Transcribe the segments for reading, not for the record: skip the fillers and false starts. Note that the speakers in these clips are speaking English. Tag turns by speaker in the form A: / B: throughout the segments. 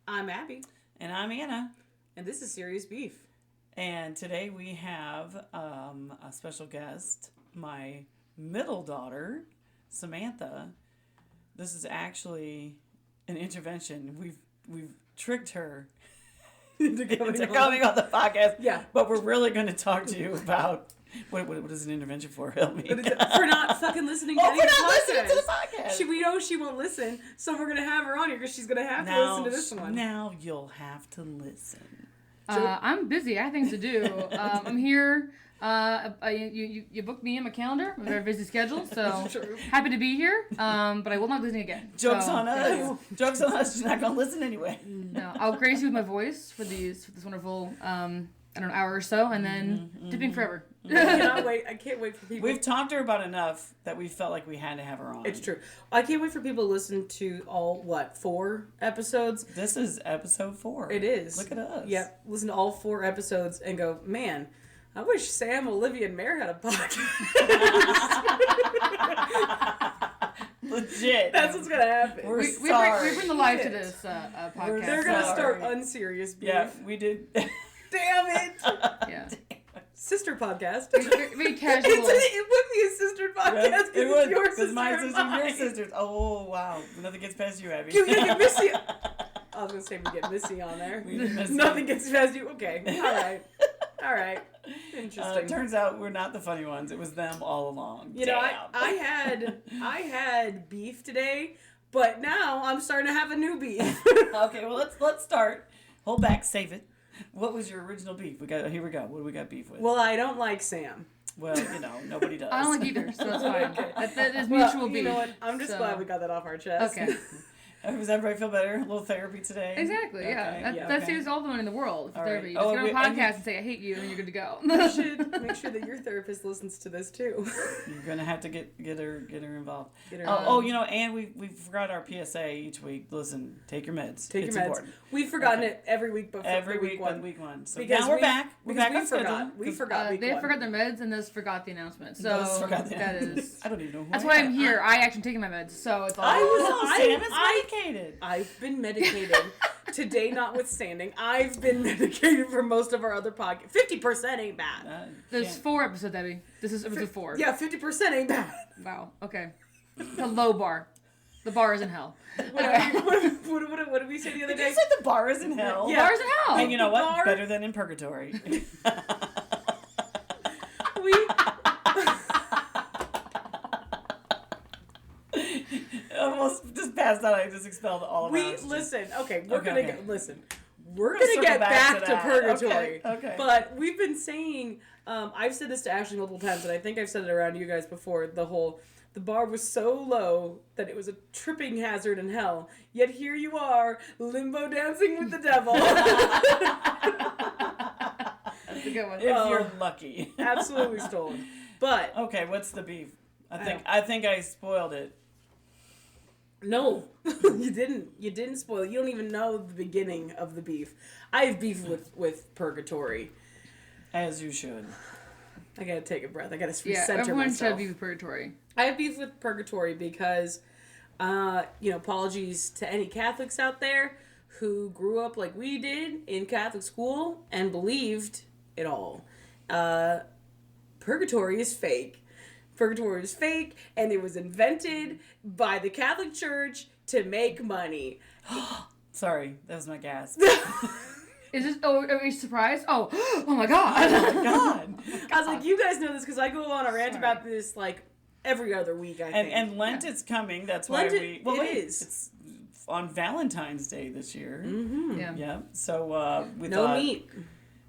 A: I'm Abby.
B: And I'm Anna.
A: And this is Serious Beef.
B: And today we have a special guest, my middle daughter, Samantha. This is actually an intervention. We've tricked her into coming on the podcast.
A: Yeah.
B: But we're really going to talk to you about what is an intervention for? Help me.
A: For not fucking listening to
B: for not listening to the podcast.
A: We know she won't listen, so we're going to have her on here because she's going to have to listen to this one.
B: Now you'll have to listen.
C: I'm busy. I have things to do. I'm here. You booked me in my calendar. I'm a very busy schedule, so happy to be here. But I will not listen again.
B: Joke's on us. Joke's on us. She's not going to listen anyway.
C: No, I'll grace you with my voice for this wonderful hour or so, and then dipping forever.
A: I can't wait for people.
B: We've talked to her about enough that we felt like we had to have her on.
A: It's true. I can't wait for people to listen to all 4 episodes.
B: This is episode 4.
A: It is.
B: Look at us.
A: Yep. Listen to all 4 episodes and go, man, I wish Sam, Olivia, and Mare had a podcast.
B: Legit.
A: That's what's gonna happen.
C: We bring the life to this podcast.
A: They're gonna start unserious beef.
B: Yeah, we did.
A: Damn it.
C: Yeah.
A: Sister podcast.
C: Very casual.
A: It would be a sister podcast.
B: Yes, it would.
A: Your
B: Because
A: sister
B: my
A: and
B: sister and your
A: mine.
B: sisters. Oh, wow. Nothing gets past you, Abby.
A: You get Missy. I was gonna say we get Missy on there. Nothing gets past you. Okay. All right. Interesting.
B: Turns out we're not the funny ones. It was them all along.
A: You know, I had beef today, but now I'm starting to have a new beef.
B: Okay, well let's start. Hold back, save it. What was your original beef? Here we go. What do we got beef with?
A: Well, I don't like Sam.
B: Well, nobody does.
C: I don't like either, so that's fine.
A: Okay.
C: That is mutual beef.
A: You know what? I'm just glad we got that off our chest.
C: Okay.
B: Does everybody feel better? A little therapy today?
C: Exactly, yeah.
B: Okay.
C: That saves all the money in the world for
B: All
C: therapy.
B: right.
C: Just go on a podcast and say, I hate you, and you're good to go.
A: You should make sure that your therapist listens to this, too.
B: You're gonna have to get her involved. And we forgot our PSA each week. Listen, take your meds.
A: Take
B: it's
A: your meds.
B: important.
A: We've forgotten it every week before
B: Week
A: 1.
B: week 1. So
A: Because
B: now we're back. We're back on
A: forgot.
B: schedule.
A: We forgot week
C: They
A: 1.
C: forgot their meds, and those forgot the announcement. So
B: Those forgot the
C: that
B: announcement.
C: is.
B: I don't even know who
C: That's
B: I
C: why
B: am.
C: I'm here. I actually taking my meds, so it's all.
B: Sam is medicated.
A: I've been medicated. Today notwithstanding, I've been medicated for most of our other podcasts. 50% ain't bad.
C: There's 4 episodes, Debbie. This is episode 4.
A: Yeah, 50% ain't bad.
C: Wow. Okay. The low bar. The bar is in hell.
A: What did we say the other
B: Did you
A: day?
B: say the bar is in hell?
C: The bar is in hell.
B: And you know what?
A: Bar-
B: Better than in purgatory.
A: We
B: Almost just passed out. I just expelled all of us.
A: listen. Okay,
B: Okay.
A: We're gonna
B: circle
A: get
B: back to
A: back to
B: that.
A: purgatory.
B: Okay.
A: But we've been saying. I've said this to Ashley multiple times, and I think I've said it around you guys before. The bar was so low that it was a tripping hazard in hell. Yet here you are, limbo dancing with the devil.
C: That's a good one.
B: If you're lucky.
A: Absolutely stolen. But
B: Okay, what's the beef? I think I spoiled it.
A: no, you didn't. You didn't spoil it. You don't even know the beginning of the beef. I have beef with purgatory.
B: As you should.
A: I gotta take a breath. I gotta
C: Yeah,
A: recenter
C: everyone should
A: myself.
C: have beef with purgatory.
A: I have beef with purgatory because, apologies to any Catholics out there who grew up like we did in Catholic school and believed it all. Purgatory is fake. Purgatory is fake, and it was invented by the Catholic Church to make money.
B: Sorry, that was my gas.
C: Is this? Oh, are you surprised? Oh, oh my god!
B: Oh my god!
A: I was like, you guys know this because I go on a rant about this like every other week. I think.
B: And Lent is coming. That's why
A: Lent
B: we.
A: is.
B: It's on Valentine's Day this year.
A: Mm-hmm.
C: Yeah.
B: Yeah. So we
A: No
B: thought
A: meat.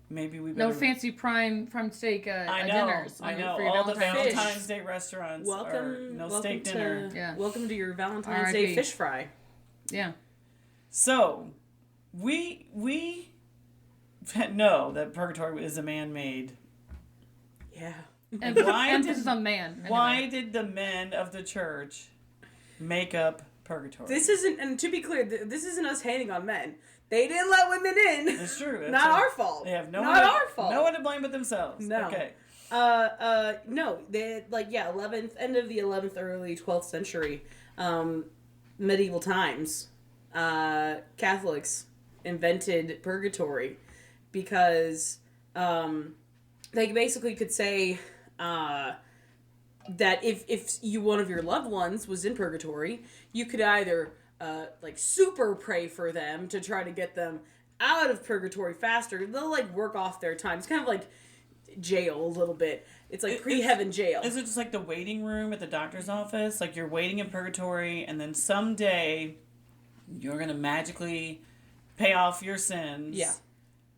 B: maybe we
C: No
B: better-
C: fancy prime steak
B: I know.
C: dinners.
B: I know.
C: For your
B: All the
C: Valentine's.
B: Valentine's Day restaurants are
A: Welcome.
B: no
A: welcome
B: steak
A: to,
B: dinner.
C: Yeah.
A: Welcome to your Valentine's Day
C: R.I.P.
A: fish fry.
C: Yeah.
B: So we know that purgatory is a man-made.
A: Yeah.
C: And
B: Why
C: emphasis
B: did-
C: on man. Anyway.
B: Why did the men of the church make up purgatory?
A: This isn't, and to be clear, this isn't us hating on men. They didn't let women in.
B: It's true. It's
A: Not
B: a-
A: our fault.
B: They have
A: Not our fault.
B: No one to blame but themselves.
A: No.
B: Okay.
A: No, they end of the 11th, early 12th century, medieval times, Catholics invented purgatory because they basically could say that if one of your loved ones was in purgatory, you could either like super pray for them to try to get them out of purgatory faster. They'll like work off their time. It's kind of like jail a little bit. It's like pre-heaven jail.
B: Is it just like the waiting room at the doctor's office? Like you're waiting in purgatory, and then someday you're gonna magically pay off your sins.
A: Yeah.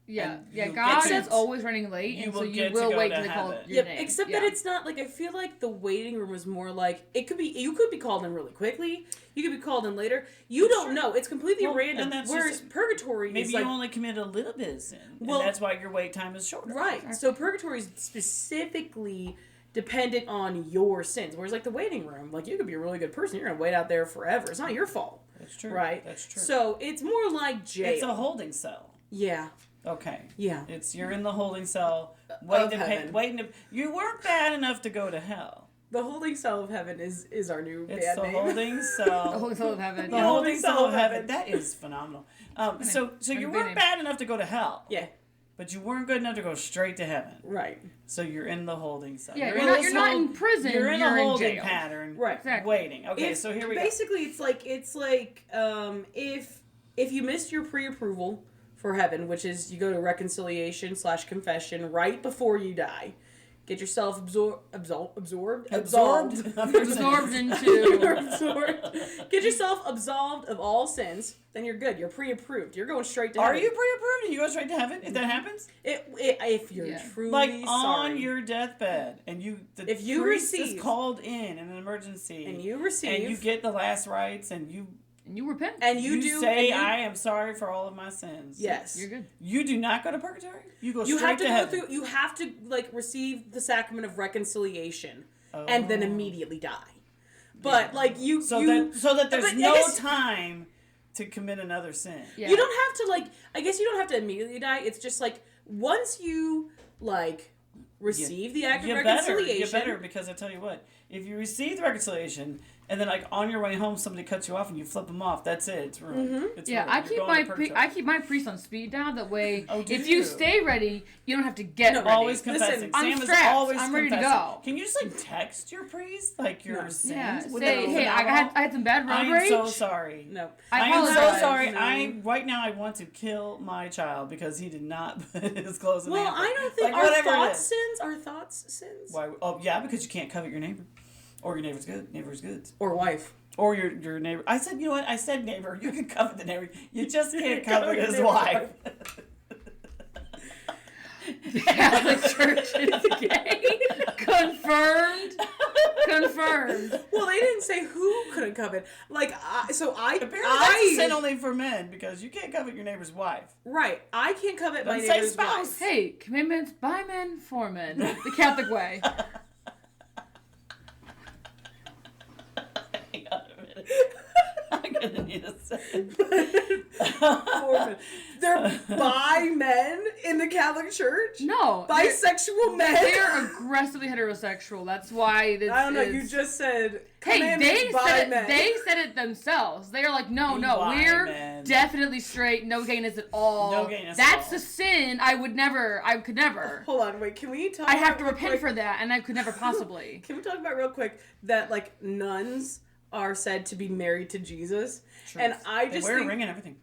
C: Yeah,
B: you
C: God
B: get to-
C: is always running late,
B: you
C: and so
B: will
C: you
B: get to
C: will
B: go
C: wait
B: to
C: till they call
B: heaven.
C: your
A: Yep,
C: name.
A: except that it's not like I feel like the waiting room was more like you could be called in really quickly. You could be called in later. You don't know. It's completely random.
B: and that's
A: Whereas
B: just-
A: purgatory
B: Maybe
A: is
B: you
A: like
B: only committed a little bit of sin,
A: Well-
B: and that's why your wait time is shorter.
A: right. So purgatory is specifically dependent on your sins. Whereas like the waiting room, like you could be a really good person. You're gonna wait out there forever. It's not your fault.
B: That's true.
A: Right.
B: That's true.
A: So it's more like jail.
B: It's a holding cell.
A: Yeah.
B: Okay.
A: Yeah.
B: You're in the holding cell,
A: heaven.
B: waiting to. You weren't bad enough to go to hell.
A: The holding cell of heaven is our new
B: It's
A: band
B: the
A: name.
B: holding
C: the
B: cell.
C: Holy Soul of Heaven.
B: The
A: Yeah.
B: holding cell of
A: heaven.
B: heaven. That is phenomenal. So you
C: Good
B: weren't
C: name.
B: bad enough to go to hell.
A: Yeah.
B: But you weren't good enough to go straight to heaven.
A: Right.
B: So you're in the holding cell.
C: Yeah,
B: in
C: you're
B: this
C: not in
B: hold-
C: prison.
B: You're in a
C: you're
B: holding
C: jail.
B: pattern.
A: Right.
C: Exactly.
B: Waiting. Okay,
A: It's
B: so here we go.
A: basically it's like if you missed your pre-approval for heaven, which is you go to reconciliation/confession right before you die, get yourself absolved.
C: Absorbed into.
A: Get yourself absolved of all sins, then you're good. You're pre-approved. You're going straight to heaven.
B: Are you pre-approved and you go straight to heaven if that happens?
A: If you're
C: Yeah.
A: truly
B: Like
A: sorry.
B: on your deathbed, and
A: If you
B: priest
A: receive-
B: is called in an emergency,
A: and you receive
B: and you get the last rites, and you
C: And you repent.
A: and you do
B: say,
A: and you-
B: "I am sorry for all of my sins."
A: yes,
C: You're good.
B: You do not go to purgatory. You go
A: You
B: straight
A: have to go
B: heaven.
A: through. You have to like receive the sacrament of reconciliation, and then immediately die. But like you,
B: so
A: you,
B: that there's
A: but I
B: no
A: guess-
B: time to commit another sin.
C: Yeah.
A: You don't have to like. I guess you don't have to immediately die. It's just like once you like receive the act of reconciliation.
B: You better, because I tell you what, if you receive the reconciliation and then like on your way home somebody cuts you off and you flip them off, that's it. It's ruined.
A: Mm-hmm.
B: It's
C: Yeah,
B: ruined.
C: I
B: You're
C: keep
B: going
C: my
B: to purgatory.
C: I keep my priest on speed dial. That way,
B: Oh, do
C: if you
B: you?
C: stay ready, you don't have to get
A: No,
C: ready.
B: Always
A: Listen,
B: confessing.
C: I'm
B: Sam
C: strapped.
B: is always
C: I'm ready to
B: confessing.
C: go.
B: Can you just like text your priest like your
A: No.
B: sins?
C: Yeah,
B: Wouldn't
C: say,
B: that be
C: hey,
B: phenomenal?
C: I had some bad road
B: I am
C: rage.
B: so sorry.
A: No.
C: I
B: am so
C: apologize.
B: sorry.
A: No.
B: Right now I want to kill my child because he did not put his clothes in the
A: Well,
B: hamper.
A: I don't think
B: Like,
A: our
B: whatever it
A: thoughts
B: is.
A: sins. Our thoughts sins.
B: Why? Oh, yeah, because you can't covet your neighbor, or your neighbor's goods,
A: Or wife.
B: or your neighbor. I said, you know what? I said neighbor. You can covet the neighbor. You just can't covet his
A: neighbor's
B: wife.
C: The Catholic Church is gay. Confirmed. Confirmed.
A: Well, they didn't say who couldn't covet. Like,
B: Apparently, that's a sin only for men because you can't covet your neighbor's wife.
A: Right. I can't covet my
B: Don't say
A: neighbor's
B: spouse.
A: wife.
C: Hey, commitments by men for men. The Catholic way.
B: Hang on a minute. I'm gonna need a second.
A: They're bi men in the Catholic Church?
C: No.
A: Bisexual men?
C: They're aggressively heterosexual. That's why this
A: I don't know,
C: is...
A: you just said
C: Hey,
A: commandments by men.
C: they said it themselves. They are like, no,
B: Why,
C: we're
B: man?
C: definitely straight. No gayness at all.
B: No gayness at
C: That's
B: all.
C: a sin. I could never.
A: Hold on, wait, can we talk
C: I have to
A: real
C: repent
A: quick-
C: for that, and I could never possibly.
A: Can we talk about real quick that, like, nuns are said to be married to Jesus? And I
B: They
A: just
B: wear
A: think...
B: a ring and everything.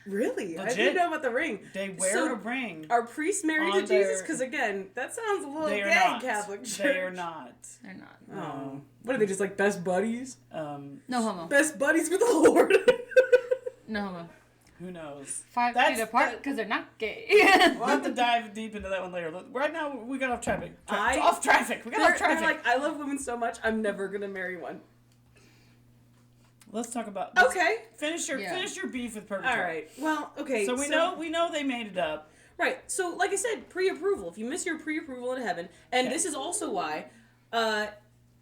A: Really? I
B: Legit.
A: didn't know about the ring.
B: They wear
A: So,
B: a ring.
A: Are priests married
B: On
A: to Jesus?
B: their-
A: Because, again, that sounds a little
B: They are
A: gay,
B: not.
A: Catholic Church.
B: They are not.
C: They're not.
A: Oh. What are they, just like best buddies?
C: No homo.
A: Best buddies with the Lord.
C: No homo.
B: Who knows?
C: 5
B: That's-
C: feet apart
B: that-
C: because they're not gay.
B: We'll have to dive deep into that one later. Right now, we got off traffic.
A: I-
B: Off traffic. We got
A: they're,
B: off traffic.
A: they're like, I love women so much, I'm never going to marry one.
B: Let's talk about.
A: Okay.
B: Finish your beef with purgatory.
A: All right. Well, okay.
B: So we know they made it up.
A: Right. So, like I said, pre-approval. If you miss your pre-approval in heaven, and
B: Okay.
A: this is also why,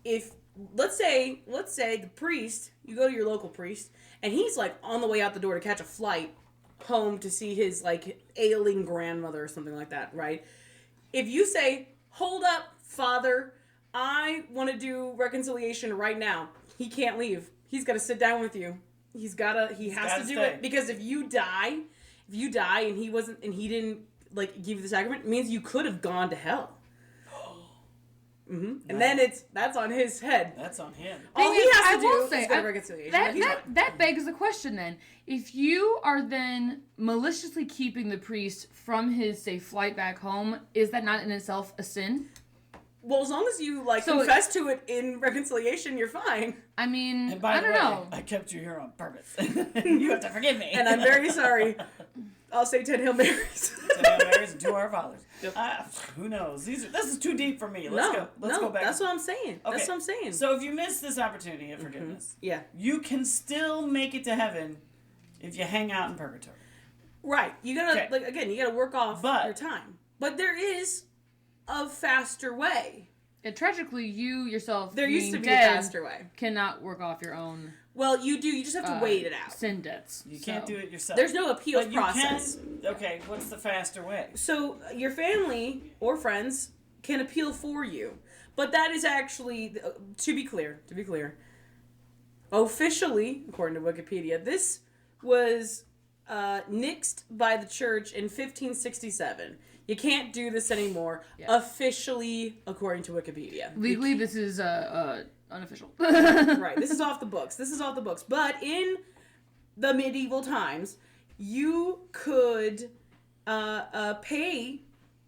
A: if let's say the priest, you go to your local priest, and he's like on the way out the door to catch a flight home to see his like ailing grandmother or something like that, right? If you say, "Hold up, Father, I want to do reconciliation right now," he can't leave. He's got to sit down with you He has to do it because if you die and he didn't like give you the sacrament, it means you could have gone to hell. Mm-hmm. And then that's on his head.
B: That's on him.
A: All he has to do is go to reconciliation.
C: That begs the question then. If you are then maliciously keeping the priest from his, say, flight back home, is that not in itself a sin?
A: Well, as long as you confess to it in reconciliation, you're fine.
C: I mean,
B: and by the way, I kept you here on purpose. You have to forgive me.
A: And I'm very sorry. I'll say 10 Hail Marys.
B: 10 Hail Marys and 2 Our Fathers. Yep. Who knows? This is too deep for me. Let's go back.
A: That's what I'm saying. Okay. That's what I'm saying.
B: So if you miss this opportunity of forgiveness, you can still make it to heaven if you hang out in purgatory.
A: Right. You gotta you gotta work off your time. But there is a faster way.
C: And tragically, you yourself,
A: there used to be a faster way,
C: cannot work off your own.
A: Well, you do. You just have to wait it out.
C: Sin debts.
B: You can't do it yourself.
A: There's no appeals process.
B: Okay, what's the faster way?
A: So your family or friends can appeal for you, but that is actually, to be clear, officially, according to Wikipedia, this was nixed by the church in 1567. You can't do this anymore. Yeah. Officially, according to Wikipedia.
C: Legally, this is unofficial.
A: Right. This is off the books. But in the medieval times, you could pay.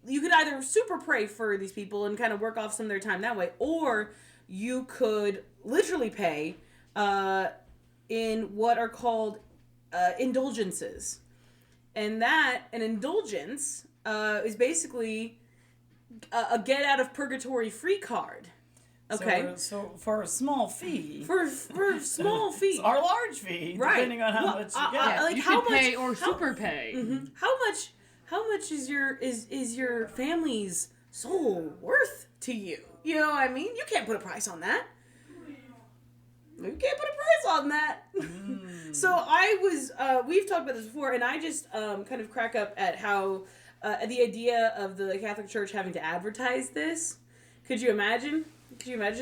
A: You could either super pray for these people and kind of work off some of their time that way, or you could literally pay in what are called indulgences. And an indulgence is basically a get out of purgatory free card. Okay.
B: So for a small fee.
A: For a small fee.
B: Or a large fee,
A: right.
B: Depending on how much you get.
C: You could pay or super pay.
A: Mm-hmm. How much is your family's soul worth to you? You know what I mean? You can't put a price on that. So we've talked about this before, and I just kind of crack up at how the idea of the Catholic Church having to advertise this. Could you imagine?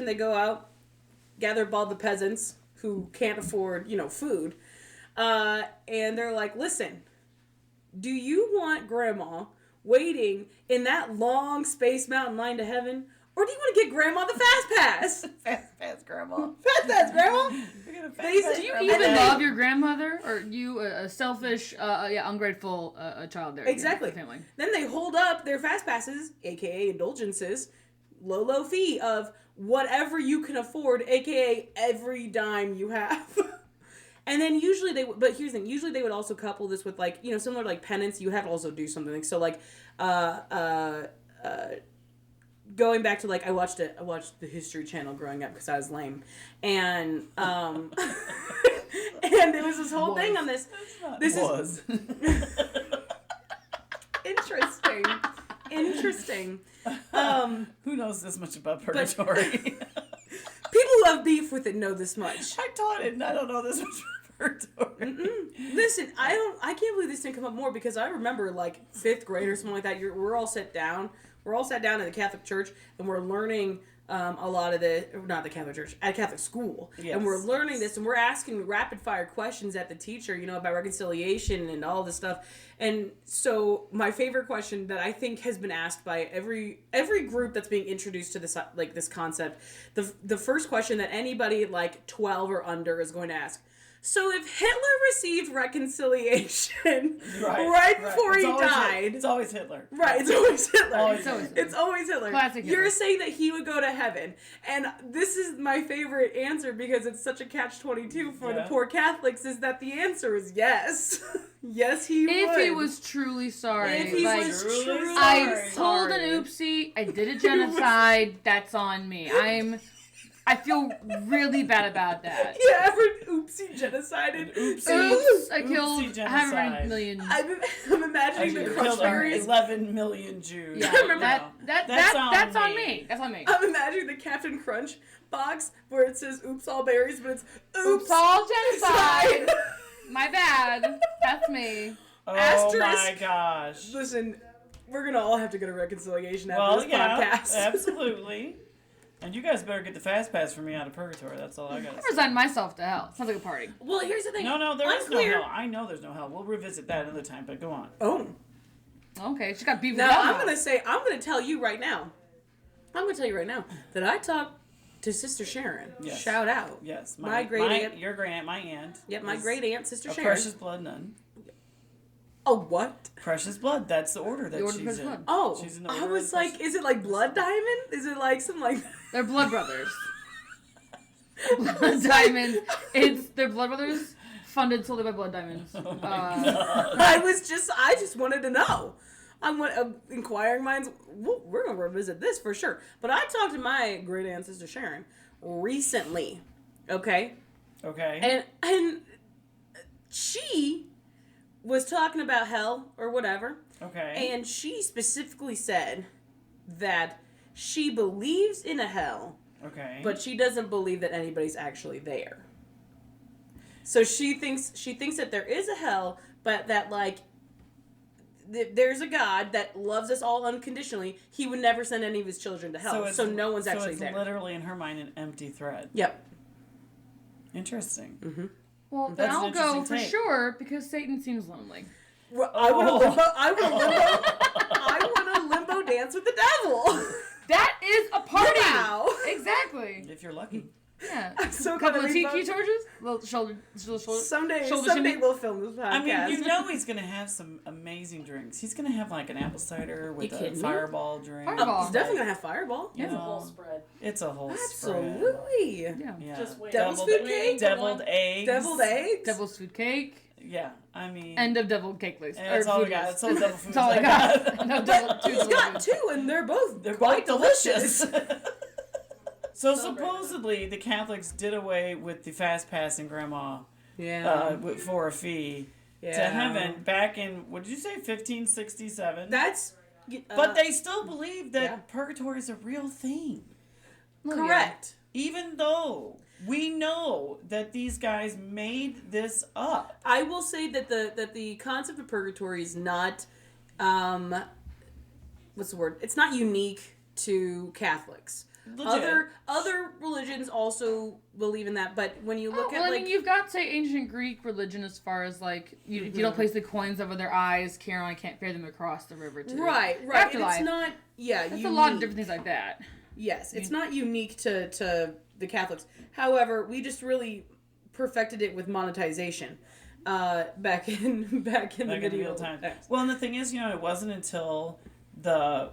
A: They go out, gather up all the peasants who can't afford, food, and they're like, listen, do you want grandma waiting in that long Space Mountain line to heaven? Or do you want to get grandma the fast pass?
B: Fast pass, grandma.
A: Fast pass, grandma.
C: Do you even love your grandmother? Or you a selfish, ungrateful child there?
A: Exactly.
C: Family. Then
A: they hold up their fast passes, a.k.a. indulgences, low fee of whatever you can afford, a.k.a. every dime you have. And then usually but here's the thing, usually they would also couple this with similar to penance, you have to also do something. Going back to I watched the History Channel growing up because I was lame, and and there was this whole thing on this. This was interesting.
B: Who knows this much about purgatory?
A: People who have beef with it know this much.
B: I taught it, and I don't know this much about purgatory.
A: Listen, I can't believe this didn't come up more because I remember 5th grade or something like that. We're all sat down. We're all sat down in the Catholic Church, and we're learning a lot of not the Catholic Church, at Catholic school. Yes. And we're learning this, and we're asking rapid-fire questions at the teacher, about reconciliation and all this stuff. And so my favorite question that I think has been asked by every group that's being introduced to this this concept, the first question that anybody 12 or under is going to ask, so if Hitler received reconciliation right before he died...
B: It's always Hitler.
A: Right, it's always Hitler.
C: It's always
A: Hitler.
C: Classic Hitler.
A: You're saying that he would go to heaven. And this is my favorite answer because it's such a catch-22 for the poor Catholics, is that the answer is yes. Yes, he would.
C: If he was truly sorry.
A: If he was truly sorry.
C: I pulled an oopsie. I did a genocide. That's on me. I feel really bad about that.
A: Yeah, ever oopsie genocided?
C: Oops, I killed however many million.
A: I'm imagining the Crunch Berries.
B: 11 million Jews.
C: Yeah, that's on me. That's on me.
A: I'm imagining the Captain Crunch box where it says "Oops all berries," but it's
C: "Oops all genocide." My bad. That's me.
B: Oh
A: Asterisk.
B: My gosh.
A: Listen, we're gonna all have to go to reconciliation after this podcast.
B: Absolutely. And you guys better get the fast pass for me out of purgatory. That's all I got to
C: I
B: say.
C: resigned myself to hell. Sounds like a party.
A: Well, here's the thing.
B: No, there is no
A: Unclear.
B: hell. I know there's no hell. We'll revisit that another time, but go on.
A: Oh.
C: Okay, she got beef with
A: Now,
C: hell.
A: I'm going to tell you right now. That I talked to Sister Sharon.
B: Yes.
A: Shout out.
B: Yes.
A: My great aunt.
B: Your great aunt, my aunt.
A: Yep, my
B: is
A: great aunt, Sister
B: a
A: Sharon.
B: precious blood nun.
A: Oh, what?
B: Precious blood. That's the order that
C: The order of
B: she's
C: precious
B: in.
C: blood.
A: Oh,
B: She's in the
A: I
B: order
A: was
B: of
A: like,
B: precious-
A: is it like Blood Diamond? Is it like some like...
C: They're blood brothers. Blood diamonds. They're blood brothers funded solely by blood diamonds.
B: Oh my God.
A: I just wanted to know. I want inquiring minds. We're gonna revisit this for sure. But I talked to my great aunt, Sister Sharon, recently. Okay,
B: Okay.
A: and she was talking about hell or whatever,
B: Okay.
A: and she specifically said that she believes in a hell,
B: Okay.
A: but she doesn't believe that anybody's actually there. So she thinks that there is a hell, but that like there's a God that loves us all unconditionally. He would never send any of his children to hell, so no one's actually
B: it's
A: there.
B: literally in her mind an empty thread.
A: Yep.
B: Interesting.
A: Mm-hmm.
C: Well, then
B: That's an
C: I'll go
B: interesting
C: for
B: take.
C: sure because Satan seems lonely.
A: Well, I want to limbo dance with the devil.
C: That is a party.
A: Wow.
C: Exactly.
B: If you're lucky.
C: Yeah.
A: I'm so
C: A couple
A: gonna
C: of
A: be
C: tiki
A: both-
C: torches. Little shoulder.
A: Someday
C: shimmy.
A: we'll film this podcast.
B: I mean, you know he's gonna have some amazing drinks. He's gonna have like an apple cider with
A: You
B: a
A: kidding me?
B: fireball drink.
C: Fireball.
A: He's definitely gonna have Fireball.
B: You
D: It's a
B: know,
D: whole spread.
B: It's a whole spread.
A: Absolutely.
C: Yeah.
B: Yeah.
D: Just wait.
A: Devil's
B: Deviled-
A: food cake?
B: Deviled eggs.
A: Deviled eggs.
C: Devil's food cake.
B: Yeah, I mean.
C: End of deviled cake list.
B: And that's all we
C: food
B: got.
C: list.
B: That's all the devil foods
C: That's all I got. No,
A: But
C: two
A: he's got
C: foods.
A: two, and they're both
B: They're
A: quite
B: quite
A: delicious.
B: So
D: So great.
B: supposedly the Catholics did away with the fast pass and grandma
A: Yeah.
B: for a fee
A: Yeah.
B: to heaven back in, what did you say, 1567?
A: That's.
B: But they still believe that
A: yeah.
B: purgatory is a real thing.
C: Well, yeah.
A: correct.
B: Even though we know that these guys made this up.
A: I will say that the concept of purgatory is not, what's the word? It's not unique to Catholics.
B: Legit.
A: Other religions also believe in that, but when you look
C: well,
A: at
C: I
A: like
C: mean, you've got, say, ancient Greek religion as far as, like, you don't place the coins over their eyes, Caroline can't ferry them across the river, too.
A: right, and
C: Afterlife.
A: it's not
C: That's a lot of different things like that.
A: Yes, it's not unique to the Catholics. However, we just really perfected it with monetization back in the medieval
B: times.
A: times.
B: Well, and the thing is, it wasn't until the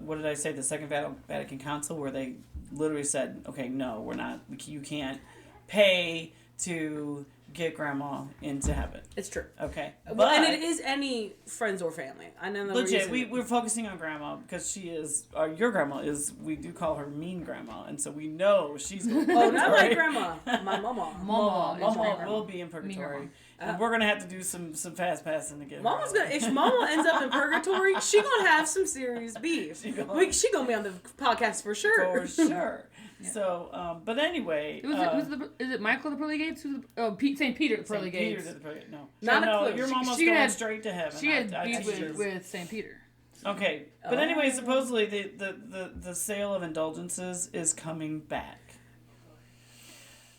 B: Second Vatican Council where they literally said, okay, no, we're not, you can't pay to get grandma into heaven.
A: It's true.
B: Okay.
A: Well, and it is any friends or family. I know that
B: Legit, we're focusing on grandma because she is, your grandma is, we do call her mean grandma, and so we know she's going to
A: Oh, not my grandma, my mama.
C: Mama is my
B: Mama
C: grandma.
B: will be in purgatory.
C: grandma.
B: And we're going to have to do some fast passing to get her
A: Mama's
B: out.
A: gonna. If Mama ends up in purgatory, she gonna have some serious beef. She gonna be on the podcast for sure.
B: For sure. So, but anyway.
C: Is it Michael the pearly gates? St. Peter the pearly
B: St. Peter
C: gates.
B: did the pearly- no.
A: Not a
B: no,
A: clue.
B: your mama's
C: She
B: going
C: had-
B: straight to heaven.
C: She had
B: I
C: beef
B: teach her.
C: with St. Peter.
B: Okay, but anyway, supposedly the sale of indulgences is coming back.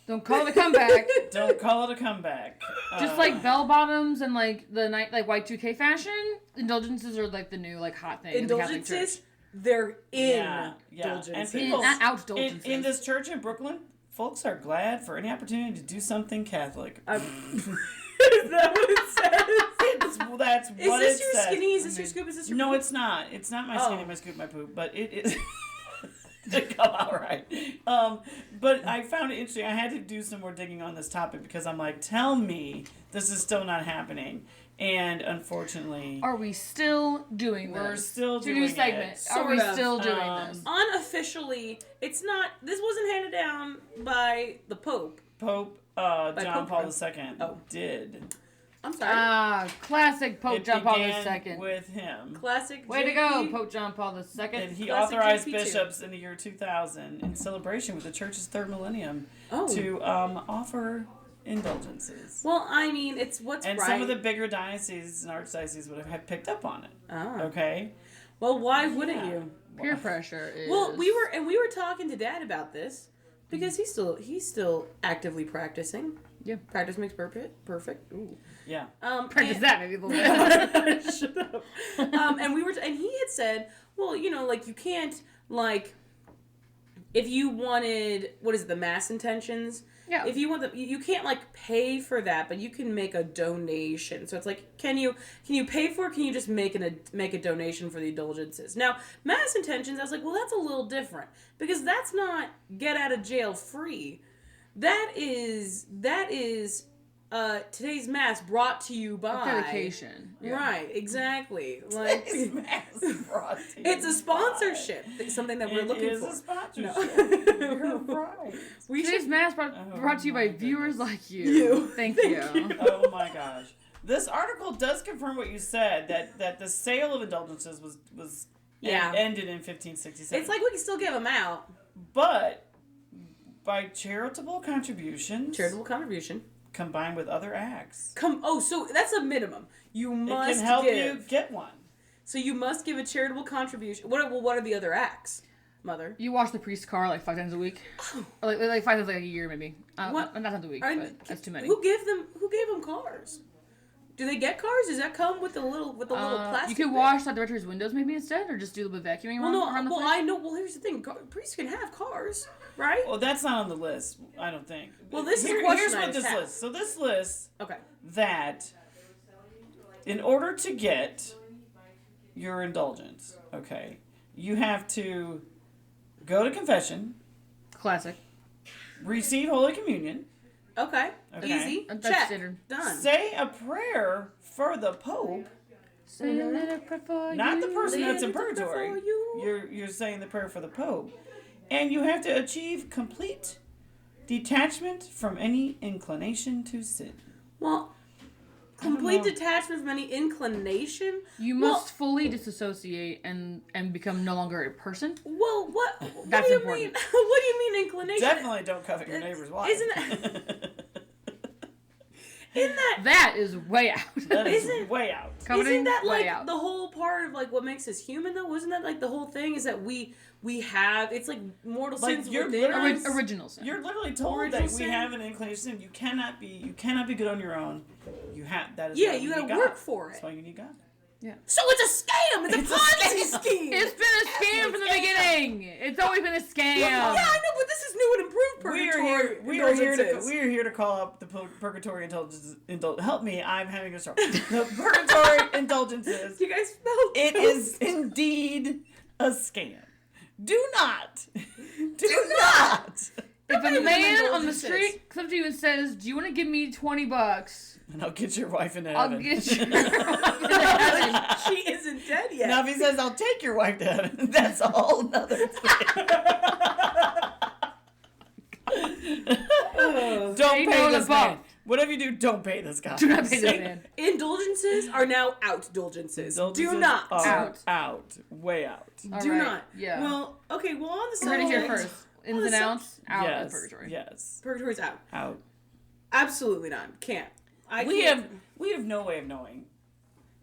C: Don't call it a comeback.
B: Don't call it a comeback.
C: Just like bell bottoms and like the night like Y2K fashion, indulgences are like the new like hot thing in the Catholic Church.
A: Indulgences, they're in
B: Yeah.
A: indulgences.
B: And people
C: Not outdulgences.
B: in this church in Brooklyn, folks are glad for any opportunity to do something Catholic.
A: Is that what it says?
B: That's
A: Is
B: what
A: this
B: it
A: your
B: says.
A: skinny? Is this your scoop? Is this your
B: No,
A: poop?
B: it's not. It's not my skinny,
A: Oh.
B: my scoop, my poop. But it is. To come out right. But I found it interesting. I had to do some more digging on this topic because I'm like, tell me this is still not happening. And unfortunately,
C: Are we still doing this?
B: We're still
C: It's a
B: doing
C: new segment.
B: it.
C: Are we
A: Sort of.
C: still doing this?
A: Unofficially, it's not. This wasn't handed down by the Pope.
B: Pope John
A: Pope
B: Paul
A: Francis.
B: II
A: Oh.
B: did.
A: I'm sorry.
C: Classic Pope
B: It
C: John Paul
B: began
C: II.
B: with him.
A: Classic.
C: Way to
A: JP.
C: go, Pope John Paul II.
B: And he
A: Classic
B: authorized
A: JP2.
B: bishops in the year 2000 in celebration with the church's third millennium
A: Oh.
B: to offer indulgences.
A: Well, I mean, it's what's
B: And
A: right.
B: some of the bigger dioceses and archdioceses would have picked up on it.
A: Oh.
B: Okay?
A: Well, why wouldn't you?
C: Peer pressure is.
A: Well, we were talking to Dad about this because he's still actively practicing.
C: Yeah.
A: Practice makes perfect. Ooh.
B: Yeah.
C: Practice that maybe a little bit.
A: Shut up. And he had said, well, like you can't like if you wanted the mass intentions.
C: Yeah.
A: If you want you can't like pay for that, but you can make a donation. So it's like, can you pay for it? Can you just make a donation for the indulgences? Now, mass intentions, I was like, well, that's a little different because that's not get out of jail free. That is today's mass brought to you by
C: dedication. Yeah.
A: Right, exactly. Like
B: Today's mass brought to you
A: it's a sponsorship. Something that we're looking for.
B: It is a sponsorship.
A: No.
B: You're right.
C: Today's mass brought to you by viewers like you.
A: You.
C: Thank you.
B: Oh my gosh. This article does confirm what you said, that the sale of indulgences was ended in 1567.
A: It's like we can still give them out.
B: But by charitable contribution combined with other acts.
A: So that's a minimum. You must
B: it can help you get one.
A: So you must give a charitable contribution. What are the other acts, Mother?
C: You wash the priest's car like 5 times a week, or like 5 times like a year maybe.
A: What?
C: Not times a week, but that's too many.
A: Who gave them cars? Do they get cars? Does that come with the little plastic?
C: You could wash the director's windows maybe instead, or just do a little bit of vacuuming around the place.
A: I know. Well, here's the thing: priests can have cars, right?
B: Well, that's not on the list, I don't think.
A: Well, this is a question
B: here's
A: I
B: what this
A: have.
B: list. So this list
A: Okay.
B: that in order to get your indulgence, okay, you have to go to confession,
C: Classic.
B: receive Holy Communion.
A: Okay. Easy.
C: That's
A: Check.
C: standard.
A: Done.
B: Say a prayer for the Pope,
C: Say a little prayer for
B: not the
C: you.
B: person that's in
A: Little prayer
B: purgatory.
A: for you.
B: You're saying the prayer for the Pope, and you have to achieve complete detachment from any inclination to sin.
A: Well, complete detachment from any inclination.
C: You must fully disassociate and become no longer a person.
A: Well, what?
C: That's
A: do you
C: important.
A: mean? What do you mean inclination?
B: Definitely don't covet your neighbor's wife.
A: Isn't that?
C: That is way out.
B: That is way out.
C: Coveting,
A: Isn't that
C: way
A: like
C: out.
A: the whole part of like what makes us human though? Wasn't that like the whole thing? Is that we have it's like mortal
B: Like,
A: sins
B: you're
A: within
B: literally-
A: us.
C: Original sin.
B: You're literally told
A: Original
B: that
A: sin.
B: we have an inclination. You cannot be good on your own. You have that is
A: Yeah,
B: why
A: you
B: need
A: gotta
B: God.
A: work for
B: That's
A: it.
B: why you need God.
A: So it's a scam. It's a Ponzi scheme.
C: It's been a scam from the beginning. It's always been a scam.
A: Yeah, I know, but this is new and improved purgatory.
B: We are
A: indulgences.
B: here to call up the purgatory indulgences. Help me, I'm having a stroke. The purgatory indulgences.
A: You guys spelled
B: It is indeed a scam. Do not.
C: If a
A: even
C: man on the
A: indulgences.
C: street comes to you and says, "Do you want to give me $20?"
B: And I'll get your wife into
C: I'll
B: heaven.
C: get you.
A: She isn't dead yet.
B: Now, if he says, I'll take your wife to heaven, that's a whole nother thing. Don't
C: Ain't
B: pay
C: no
B: this
C: above.
B: man. Whatever you do, don't pay this guy.
C: Do not pay this man.
A: Indulgences are now outdulgences.
B: Indulgences
A: Do not.
B: are out. Way out.
C: All
A: Do
C: right,
A: not.
C: yeah.
A: Well, okay. Well, on the
C: You heard it here
A: subject,
C: first. Ins and outs, out
B: yes.
C: of purgatory.
B: Yes.
A: purgatory's out.
B: Out.
A: Absolutely not. Can't.
B: We have no way of knowing.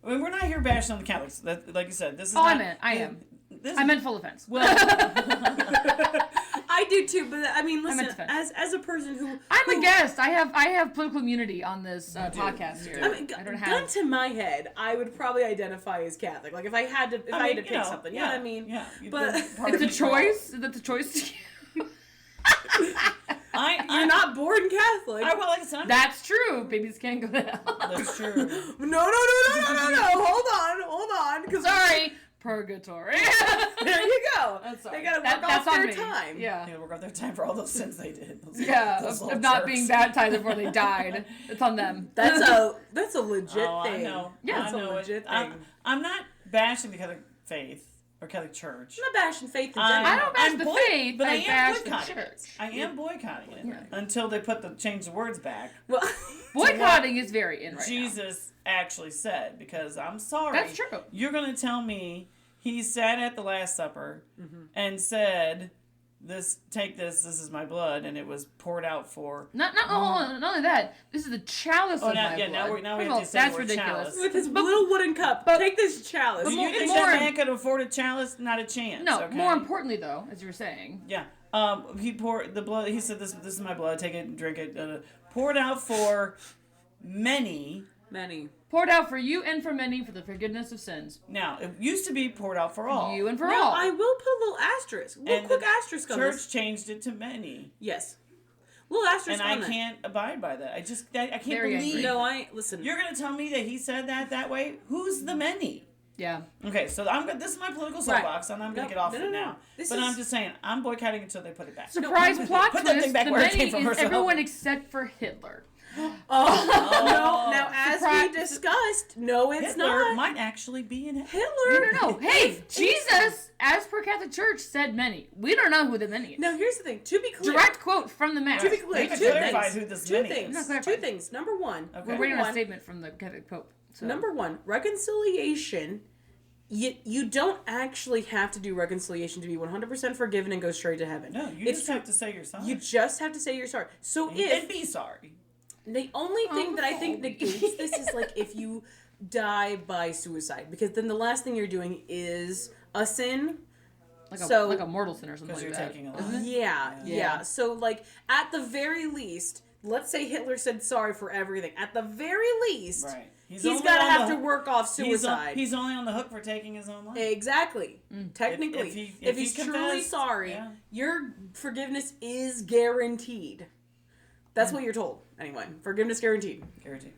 B: I mean, we're not here bashing on the Catholics. That, like you said, this is.
C: Oh,
B: not,
C: I am.
B: This,
C: I meant full offense.
B: Well,
A: I do too, but I mean,
C: meant
A: listen.
C: defense.
A: As a person who
C: I'm a guest. I have political immunity on this podcast here.
A: I mean,
C: I don't
A: gun
C: have.
A: to my head, I would probably identify as Catholic. Like if I had to, I had to pick something, you know what I mean?
B: Yeah.
A: But
C: It's a choice. Is that the choice?
A: you're not born Catholic.
B: Like I said,
C: That's true. Babies can't go to hell.
B: that's true.
A: No. Hold on. Because
C: Sorry. Purgatory.
A: there you go.
C: That's
A: They
C: sorry.
A: gotta work
C: That's
A: off
C: on
A: their
C: me.
A: time.
C: Yeah.
B: They gotta work out their time for all those sins they did.
C: Yeah,
B: Those
C: of
B: little
C: not being
B: jerks.
C: baptized before they died. It's on them.
A: That's a legit
B: Oh,
A: thing.
B: I know.
C: Yeah,
B: I
A: it's a
B: know
A: legit
B: it.
A: thing.
B: I'm not bashing the Catholic faith or Catholic Church.
A: I'm not bashing faith in
B: I'm-
A: general.
C: I don't bash
B: I'm
C: the
B: boy-
C: faith,
B: but I
C: I
B: am
C: bash the
B: boycotting
C: church.
B: it. I am boycotting it
C: Yeah.
B: until they change the words back.
A: Well,
C: Boycotting is very in right
B: Jesus actually said, because I'm sorry.
C: That's true.
B: You're going to tell me he sat at the Last Supper and said take this. This is my blood, and it was poured out for.
C: Not only that. This is the chalice of my blood.
B: Now we
C: First
B: have
C: of all,
B: to say
C: that's
B: the word
C: ridiculous.
B: chalice.
A: With his little wooden cup. Take this chalice.
B: Do you think
C: more-
B: that man could afford a chalice? Not a chance.
C: No,
B: okay?
C: more importantly though, as you were saying.
B: Yeah. He poured the blood. He said, "This is my blood. Take it and drink it." Poured out for many.
C: Poured out for you and for many for the forgiveness of sins.
B: Now, it used to be poured out for all.
C: You and for
A: Now,
C: all.
A: I will put a little asterisk.
B: And
A: Quick
B: the
A: asterisk on
B: Church
A: this.
B: changed it to many.
A: Yes. Little asterisk
B: And
A: on
B: I
A: that.
B: can't abide by that. I can't
C: Very
B: believe.
C: angry.
A: No, listen.
B: You're gonna tell me that he said that way? Who's the many?
C: Yeah.
B: Okay, so this is my political soapbox, and I'm gonna get off it now. But I'm just saying, I'm boycotting until they put it back.
C: Surprise plot
B: put that
C: twist,
B: thing back
C: the
B: where it
C: many
B: came from
C: is
B: herself.
C: everyone except for Hitler.
A: No, now as
C: Surprise.
A: we discussed, no, it's
B: Hitler
A: not.
B: might actually be in it.
A: Hitler.
C: No. Hey, Jesus, as per Catholic Church, said many. We don't know who the many is.
A: Now here's the thing. To be clear.
C: Direct quote from the Mass.
A: To be clear.
B: They
A: Two
B: clarified
A: things.
B: who this
A: Two
B: many
A: things.
B: is.
C: Not
A: Two
C: clarified.
A: things. Number one.
B: Okay.
C: We're
A: Number
C: waiting on a
A: one.
C: statement from the Catholic Pope. So.
A: Number one. Reconciliation. You don't actually have to do reconciliation to be 100% forgiven and go straight to heaven.
B: No, you
A: It's
B: just have to say you're sorry.
A: You just have to say you're sorry. So
B: and
A: if
B: be sorry.
A: the only thing that I think negates this is like if you die by suicide, because then the last thing you're doing is a sin.
C: Like a mortal sin or something
B: Because
C: like
B: you're
C: that.
B: taking a
C: Isn't
B: life.
C: it?
A: Yeah. So like at the very least, let's say Hitler said sorry for everything. At the very least,
B: Right.
A: he's
B: only
A: got to
B: on
A: have
B: the-
A: to work off suicide.
B: He's only on the hook for taking his own life.
A: Exactly. Technically,
B: if
A: he's
B: he
A: truly
B: confessed,
A: sorry,
B: yeah.
A: your forgiveness is guaranteed. That's what you're told. Anyway, forgiveness guaranteed.
B: Guaranteed.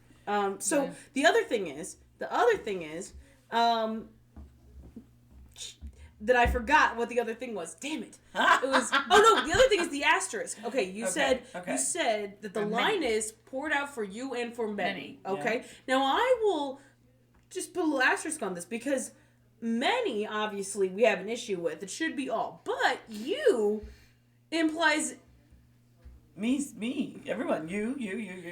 A: So
C: Yeah.
A: the other thing is, that I forgot what the other thing was. Damn it! It was. Oh no, the other thing is the asterisk. Okay, you said that the line is poured out for you and for many. Okay, now I will just put a little asterisk on this because many, obviously, we have an issue with. It should be all, but you implies.
B: Me, everyone, you,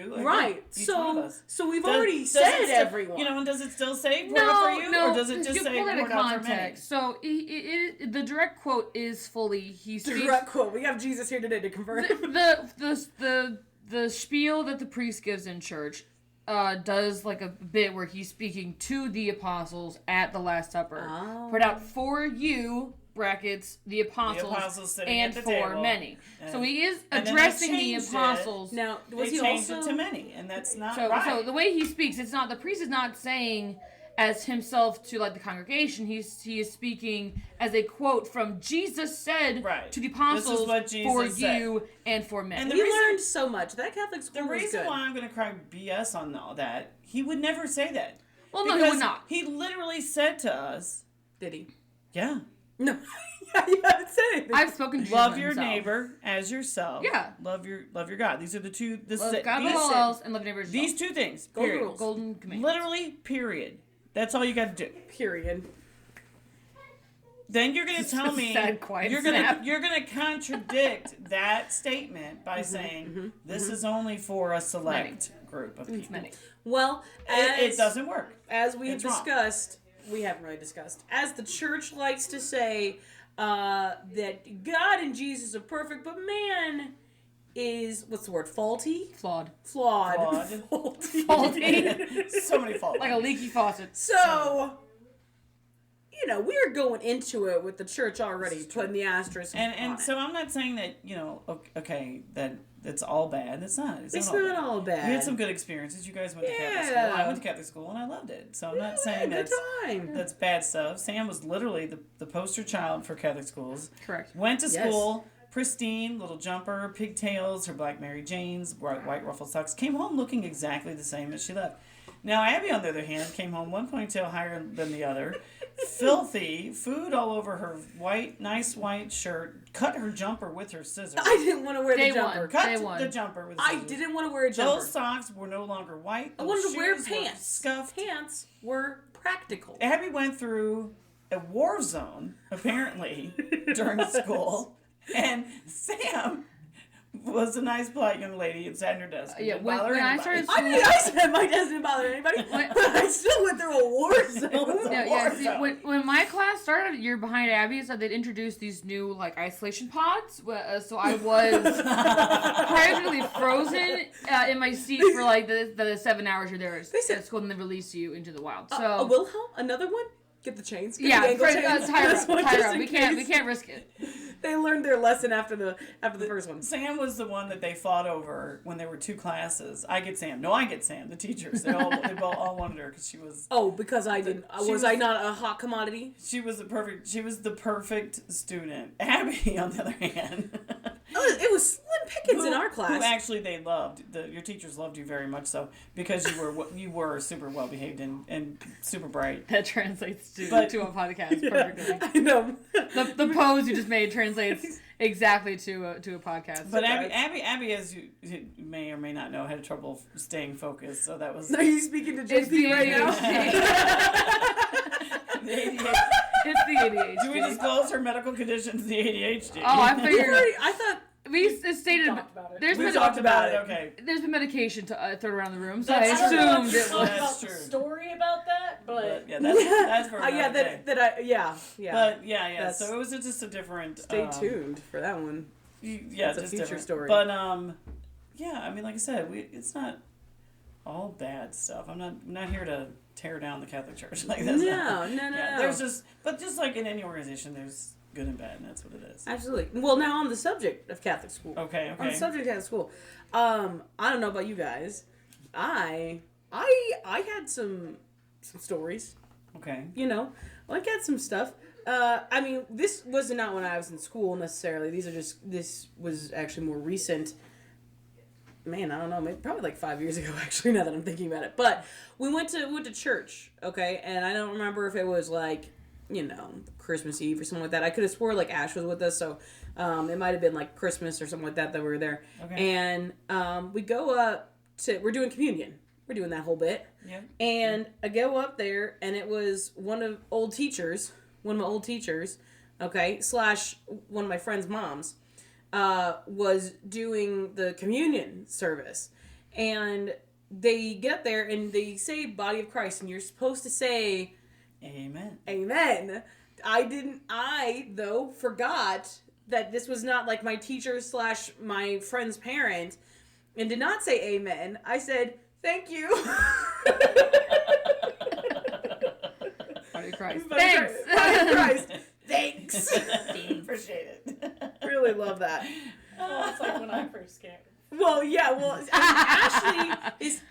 B: like
A: Right.
B: each one of us.
A: So we've
B: Does-
A: already
B: does
A: said
B: it still-
A: everyone.
B: You know, and does it still say poured out for you,
C: No,
B: or does it just
C: you
B: say
C: pull it out
B: poured
C: of
B: out for many?
C: context. So the direct quote is fully he speaks
A: Direct quote. We have Jesus here today to confirm.
C: the spiel that the priest gives in church does like a bit where he's speaking to the apostles at the Last Supper.
A: Oh.
C: Put out for you brackets the apostles
B: sitting
C: and
B: at the
C: for
B: table.
C: many. So he is
B: and then they
C: addressing the
B: changed it.
C: apostles.
A: Now,
B: They
A: was he
B: changed
A: also
B: it to many, and that's not
C: So
B: right.
C: so the way he speaks, it's not the priest is not saying as himself to like the congregation. He is speaking as a quote from Jesus said
B: Right.
C: to the
B: This is
C: apostles
B: what Jesus
C: for
B: said.
C: you and for many.
B: And the
A: We
B: reason-
A: learned so much. That Catholic school
B: The
A: was
B: reason
A: good.
B: why I'm going to cry BS on all that, he would never say that.
C: Well, no, he
B: Because
C: would not.
B: He literally said to us,
A: Did he?
B: yeah,
A: No. You haven't said anything.
C: I've spoken to
B: love
C: Jesus
B: your
C: himself.
B: neighbor as yourself.
C: Yeah.
B: Love your God. These are the two. This
C: Love
B: is it.
C: God above
B: These,
C: all else and love your neighbor as
B: these
C: yourself.
B: two things.
A: Golden
B: Period.
A: rules.
C: Golden command.
B: Literally, period. That's all you got to do.
A: Period.
B: Then you're going to tell me
C: Sad, quiet
B: you're
C: snap.
B: going to contradict that statement by saying this is only for a select group of people.
C: Many.
A: Well,
B: It doesn't work.
A: As we have
B: It's wrong.
A: discussed, we haven't really discussed. As the church likes to say, that God and Jesus are perfect, but man is what's the word? Faulty,
C: Flawed.
A: flawed,
B: Flawed.
A: faulty.
B: So many faults.
C: Like a leaky faucet.
A: So, we're going into it with the church already putting the asterisk.
B: And
A: on
B: so
A: it.
B: I'm not saying that, okay, that it's all bad. It's not.
A: It's not all bad.
B: We had some good experiences. You guys went to Catholic school.
A: Yeah.
B: I went to Catholic school and I loved it. So I'm not
A: Yeah,
B: saying
A: good
B: that's
A: time.
B: that's bad stuff. Sam was literally the poster child for Catholic schools.
C: Correct.
B: Went to
A: Yes.
B: school, pristine, little jumper, pigtails, her black Mary Janes, white ruffled socks. Came home looking exactly the same as she left. Now Abby, on the other hand, came home one ponytail higher than the other, filthy, food all over her nice white shirt, cut her jumper with her scissors.
A: I didn't want to wear
C: Day
A: the jumper.
C: one.
B: Cut
C: Day one.
B: the jumper with
A: I
B: scissors.
A: didn't want to wear a jumper.
B: Those socks were no longer white.
A: I
B: Those
A: wanted to wear
B: shoes were
A: pants.
B: Scuffed.
A: Pants were practical.
B: Abby went through a war zone, apparently, during school. And Sam was a nice, polite young lady and sat at her desk. And
C: Yeah,
B: didn't
C: when
B: bother
C: I
B: anybody.
C: started
A: I mean, I said my desk didn't bother anybody, but I still went through a war zone.
C: See, when my class started, you're behind Abby, so they'd introduced these new like isolation pods. So I was practically frozen in my seat for like the 7 hours you're there at school, and they release you into the wild. So
A: a Wilhelm, another one. Get the chains. Get
C: yeah,
A: the ankle chains.
C: Tyra, we can't risk it.
A: They learned their lesson after the first one.
B: Sam was the one that they fought over when there were two classes. I get Sam. No, I get Sam. The teachers. They all wanted her because she was.
A: Oh, because I didn't. Was I not a hot commodity?
B: She was the perfect student. Abby, on the other hand.
A: It was slim pickings in our class.
B: Who actually they loved. Your teachers loved you very much so because you were super well behaved and super bright.
C: That translates to a podcast perfectly.
A: I know.
C: The pose you just made translates exactly to a podcast.
B: But Abby, as you may or may not know, had trouble staying focused. So that was.
A: Are you speaking to JP right now?
B: The ADHD.
C: It's the ADHD.
B: Do we disclose her medical conditions? The ADHD.
C: Oh, I figured.
A: I thought
C: We stated
B: We talked about it. Okay.
C: There's been medication to throw around the room, so
D: That's
C: I
D: true.
C: assumed it was.
B: That's true.
D: Story about that, but
B: yeah, that's for
A: yeah,
B: another day.
A: yeah.
B: But yeah.
A: That's-
B: So it was just a different.
A: Stay tuned for that one.
B: Yeah,
A: It's a
B: just
A: future
B: different.
A: story.
B: But yeah. I mean, like I said, it's not all bad stuff. I'm not here to tear down the Catholic Church like this.
A: No.
B: There's just like in any organization, there's good and bad, and that's what it is.
A: Absolutely. Well, now on the subject of Catholic school.
B: Okay.
A: On the subject of Catholic school, I don't know about you guys. I had some stories.
B: Okay.
A: You know, I had some stuff. I mean, this was not when I was in school necessarily. This was actually more recent. Man, I don't know, maybe probably like 5 years ago actually, now that I'm thinking about it. But we went to church, okay? And I don't remember if it was like, Christmas Eve or something like that. I could have swore like Ash was with us, so it might have been like Christmas or something like that we were there.
B: Okay.
A: And we go up we're doing communion. We're doing that whole bit.
B: Yeah.
A: And I go up there, and it was one of my old teachers, okay, / one of my friend's moms, was doing the communion service. And they get up there, and they say body of Christ, and you're supposed to say,
B: Amen.
A: Amen. I, though, forgot that this was not like my teacher / my friend's parent, and did not say amen. I said, thank you.
C: Body of Christ.
A: Thanks. Body of Christ. Thanks.
B: Appreciate it.
A: Really love that.
D: oh, it's like when I first came.
A: Well, yeah, Ashley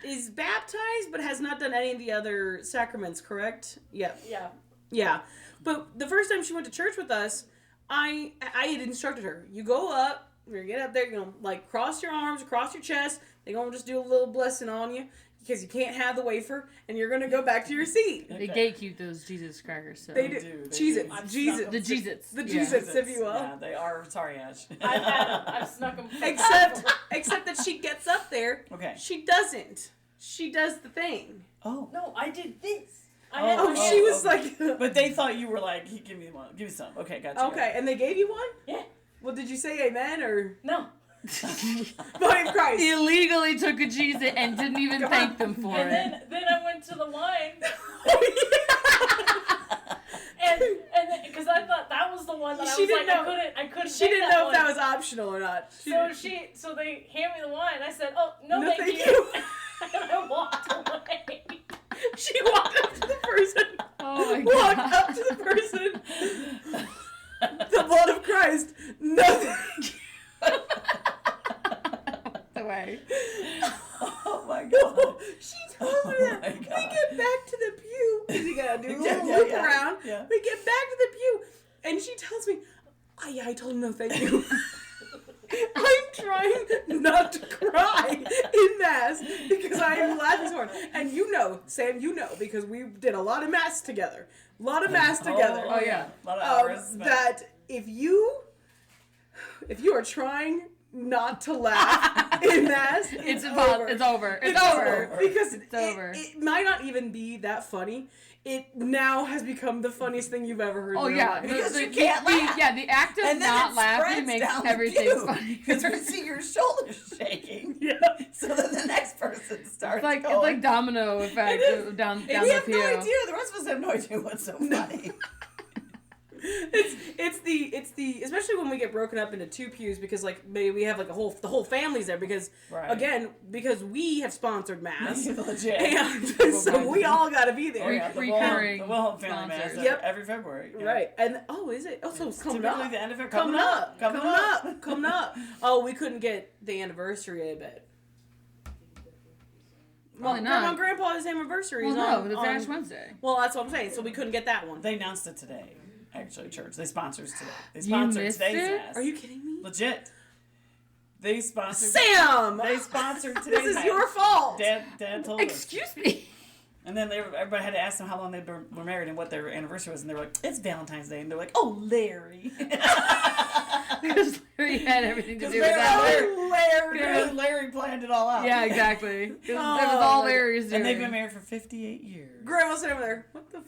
A: is baptized, but has not done any of the other sacraments, correct? Yeah.
D: Yeah.
A: Yeah. But the first time she went to church with us, I had instructed her, you go up, you're gonna get up there, you're gonna like cross your arms, across your chest, they're gonna just do a little blessing on you, because you can't have the wafer, and you're gonna go back to your seat.
C: They gatekeep those Jesus crackers. So.
A: They do. Cheez-Its.
D: I've
A: Jesus.
D: snuck
C: The Cheez-Its.
A: The
C: Yeah.
A: Cheez-Its, if you will.
B: Yeah, they are. Sorry, Ash.
D: I've snuck them.
A: Except that she gets up there.
B: Okay.
A: She doesn't. She does the thing.
B: Oh.
D: No, I did this.
A: She was like.
B: But they thought you were like, give me one. Give me some. Okay, gotcha.
A: Okay, and they gave you one?
D: Yeah.
A: Well, did you say amen or?
D: No.
A: Body of Christ.
C: Illegally took a Cheez-It and didn't even thank them for
D: And
C: it.
D: then I went to the line, and because I thought that was the one that
A: She
D: I was
A: didn't
D: like,
A: know.
D: I couldn't.
A: She
D: take
A: didn't
D: that
A: know
D: one.
A: if that was optional or not.
D: So they hand me the wine. I said, "Oh no,
A: No,
D: thank
A: thank
D: you."
A: you.
D: And I walked away.
A: She walked up to the person.
C: Oh my
A: Walked
C: god.
A: up to the person. The blood of Christ. Nothing.
C: The way.
B: Oh my god.
A: She told me that.
B: my
A: We
B: God.
A: get back to the pew. Because you gotta do a little
B: Yeah,
A: loop
B: yeah.
A: around.
B: Yeah.
A: We get back to the pew. And she tells me, oh yeah, I told him no thank you. I'm trying not to cry in Mass because I am laughing so hard. And Sam, because we did a lot of Mass together. A lot of Mass together.
C: Oh, yeah.
B: A lot of hours.
A: That if you are trying not to laugh in Mass,
C: It's over. It's over. It's over.
A: Because
C: It's over.
A: It might not even be that funny. It now has become the funniest thing you've ever heard.
C: Oh
A: in your
C: yeah,
A: life.
B: Because you can't laugh.
C: Yeah, the act of
B: And then
C: not
B: it
C: laughing
B: spreads
C: makes
B: down the
C: everything
B: pew.
C: funny.
B: Because we see your shoulders shaking.
A: Yeah.
B: So then the next person starts
C: It's
B: going.
C: like domino effect down
B: we
C: the
B: have
C: pew.
B: no idea. The rest of us have no idea what's so funny.
A: It's the especially when we get broken up into two pews because like maybe we have like the whole family's there because
B: Right.
A: again because we have sponsored Mass
B: Legit.
A: and so we all got to be there.
B: Oh, yeah, the
C: Recurring
B: the Wilhelm Family Mass
C: sponsors.
A: Yep.
B: every February. Yeah.
A: Right. And is it? Oh, so it's coming
B: Typically
A: up.
B: the end of it.
A: Coming up. Oh, we couldn't get the anniversary, I bet.
C: Probably
A: Grandma
C: not.
A: and Grandpa's anniversary is
C: Well,
A: on.
C: no, it's Ash Wednesday.
A: Well, that's what I'm saying. So we couldn't get that one.
B: They announced it today. Actually, church. They sponsored today. They
C: You
B: sponsored
C: missed
B: today's
C: it?
B: Mass.
A: Are you kidding me?
B: Legit. They sponsored.
A: Sam!
B: They sponsored today's
A: This is
B: Mass.
A: your fault.
B: Dad told us.
C: Excuse me.
B: And then everybody had to ask them how long they were married and what their anniversary was, and they were like, "It's Valentine's Day," and they're like, "Oh, Larry."
C: Because Larry had everything to do with
B: Larry-
C: that.
B: Larry planned it all out.
C: Yeah, exactly. It was
A: Oh,
C: all
A: my
C: Larry's doing.
B: And they've been married for 58 years.
A: Grandma's sitting over there. What the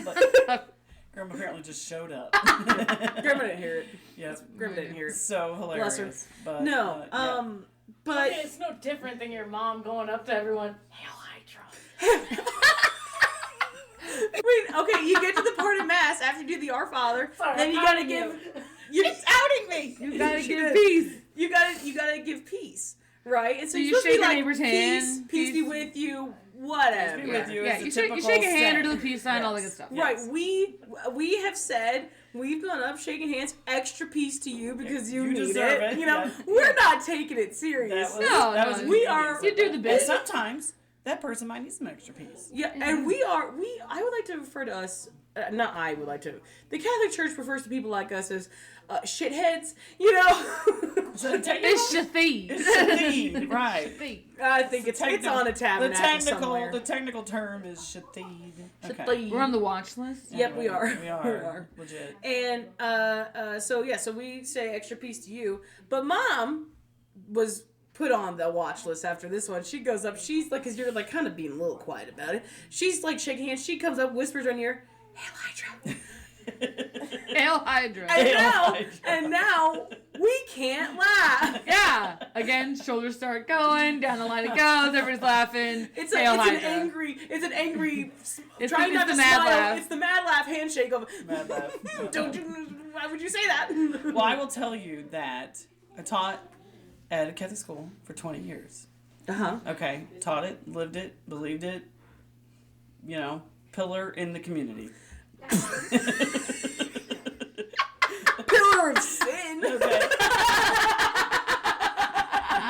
B: But Grandma apparently just showed up.
A: Grandma didn't hear it.
B: Yeah.
A: Grandma didn't hear it.
B: So hilarious.
A: Bless her.
B: But,
A: No,
B: yeah.
A: but
D: It's no different than your mom going up to everyone, Hail Hydra.
A: wait, okay, you get to the part of Mass after you do the Our Father,
D: Sorry,
A: then you
D: I'm
A: gotta
D: outing
A: give.
D: you.
A: You're outing me.
C: You gotta
A: She
C: give
A: did.
C: peace.
A: You gotta give peace, right? And so,
C: So
A: you're
C: you
A: supposed to
C: shake
A: be
C: your
A: like,
C: neighbor's
A: peace,
C: hand,
A: peace be
C: peace.
A: with you, whatever.
B: Peace be with you.
C: Yeah,
B: is
C: you
B: the
C: shake
B: typical
C: a hand or
B: step.
C: do the peace sign, all that good
B: Yes.
C: stuff.
B: Yeah.
A: Right,
B: Yes.
A: we have said we've gone up shaking hands, extra peace to you because you
B: You
A: need
B: deserve
A: it.
B: it,
A: You know,
B: yeah.
A: we're not taking it serious.
C: No,
B: that
C: no,
B: was
A: we are-
C: you do the
B: And
C: bit.
B: sometimes that person might need some extra peace.
A: Yeah, and I would like to refer to us, not I would like to, the Catholic Church refers to people like us as shitheads, you know?
B: So the
C: It's Shathid.
B: Shathid, right.
A: I think it's on a
B: The
A: tabernacle somewhere.
B: technical term is Shathid. Okay.
A: Shathid.
C: We're on the watch list.
A: Yep, we are.
B: We are.
A: We are.
B: Legit.
A: And so we say extra peace to you, but Mom was put on the watch list after this one. She goes up, she's like, because you're like kind of being a little quiet about it. She's like shaking hands, she comes up, whispers on your ear, Hail Hydra.
C: Hail Hydra.
A: And now we can't laugh.
C: Yeah. Again, shoulders start going, down the line it goes, everybody's laughing.
A: It's
C: Hail
A: an
C: Hydra.
A: angry.
C: It's
A: trying
C: the-
A: not
C: it's
A: to
C: the mad
A: smile.
C: laugh.
A: It's the mad laugh handshake of.
B: Mad laugh.
A: Don't you? Why would you say that?
B: Well, I will tell you that I taught at a Catholic school for 20 years. Okay, taught it, lived it, believed it. You know, pillar in the community.
A: Pillar of sin.
B: Okay.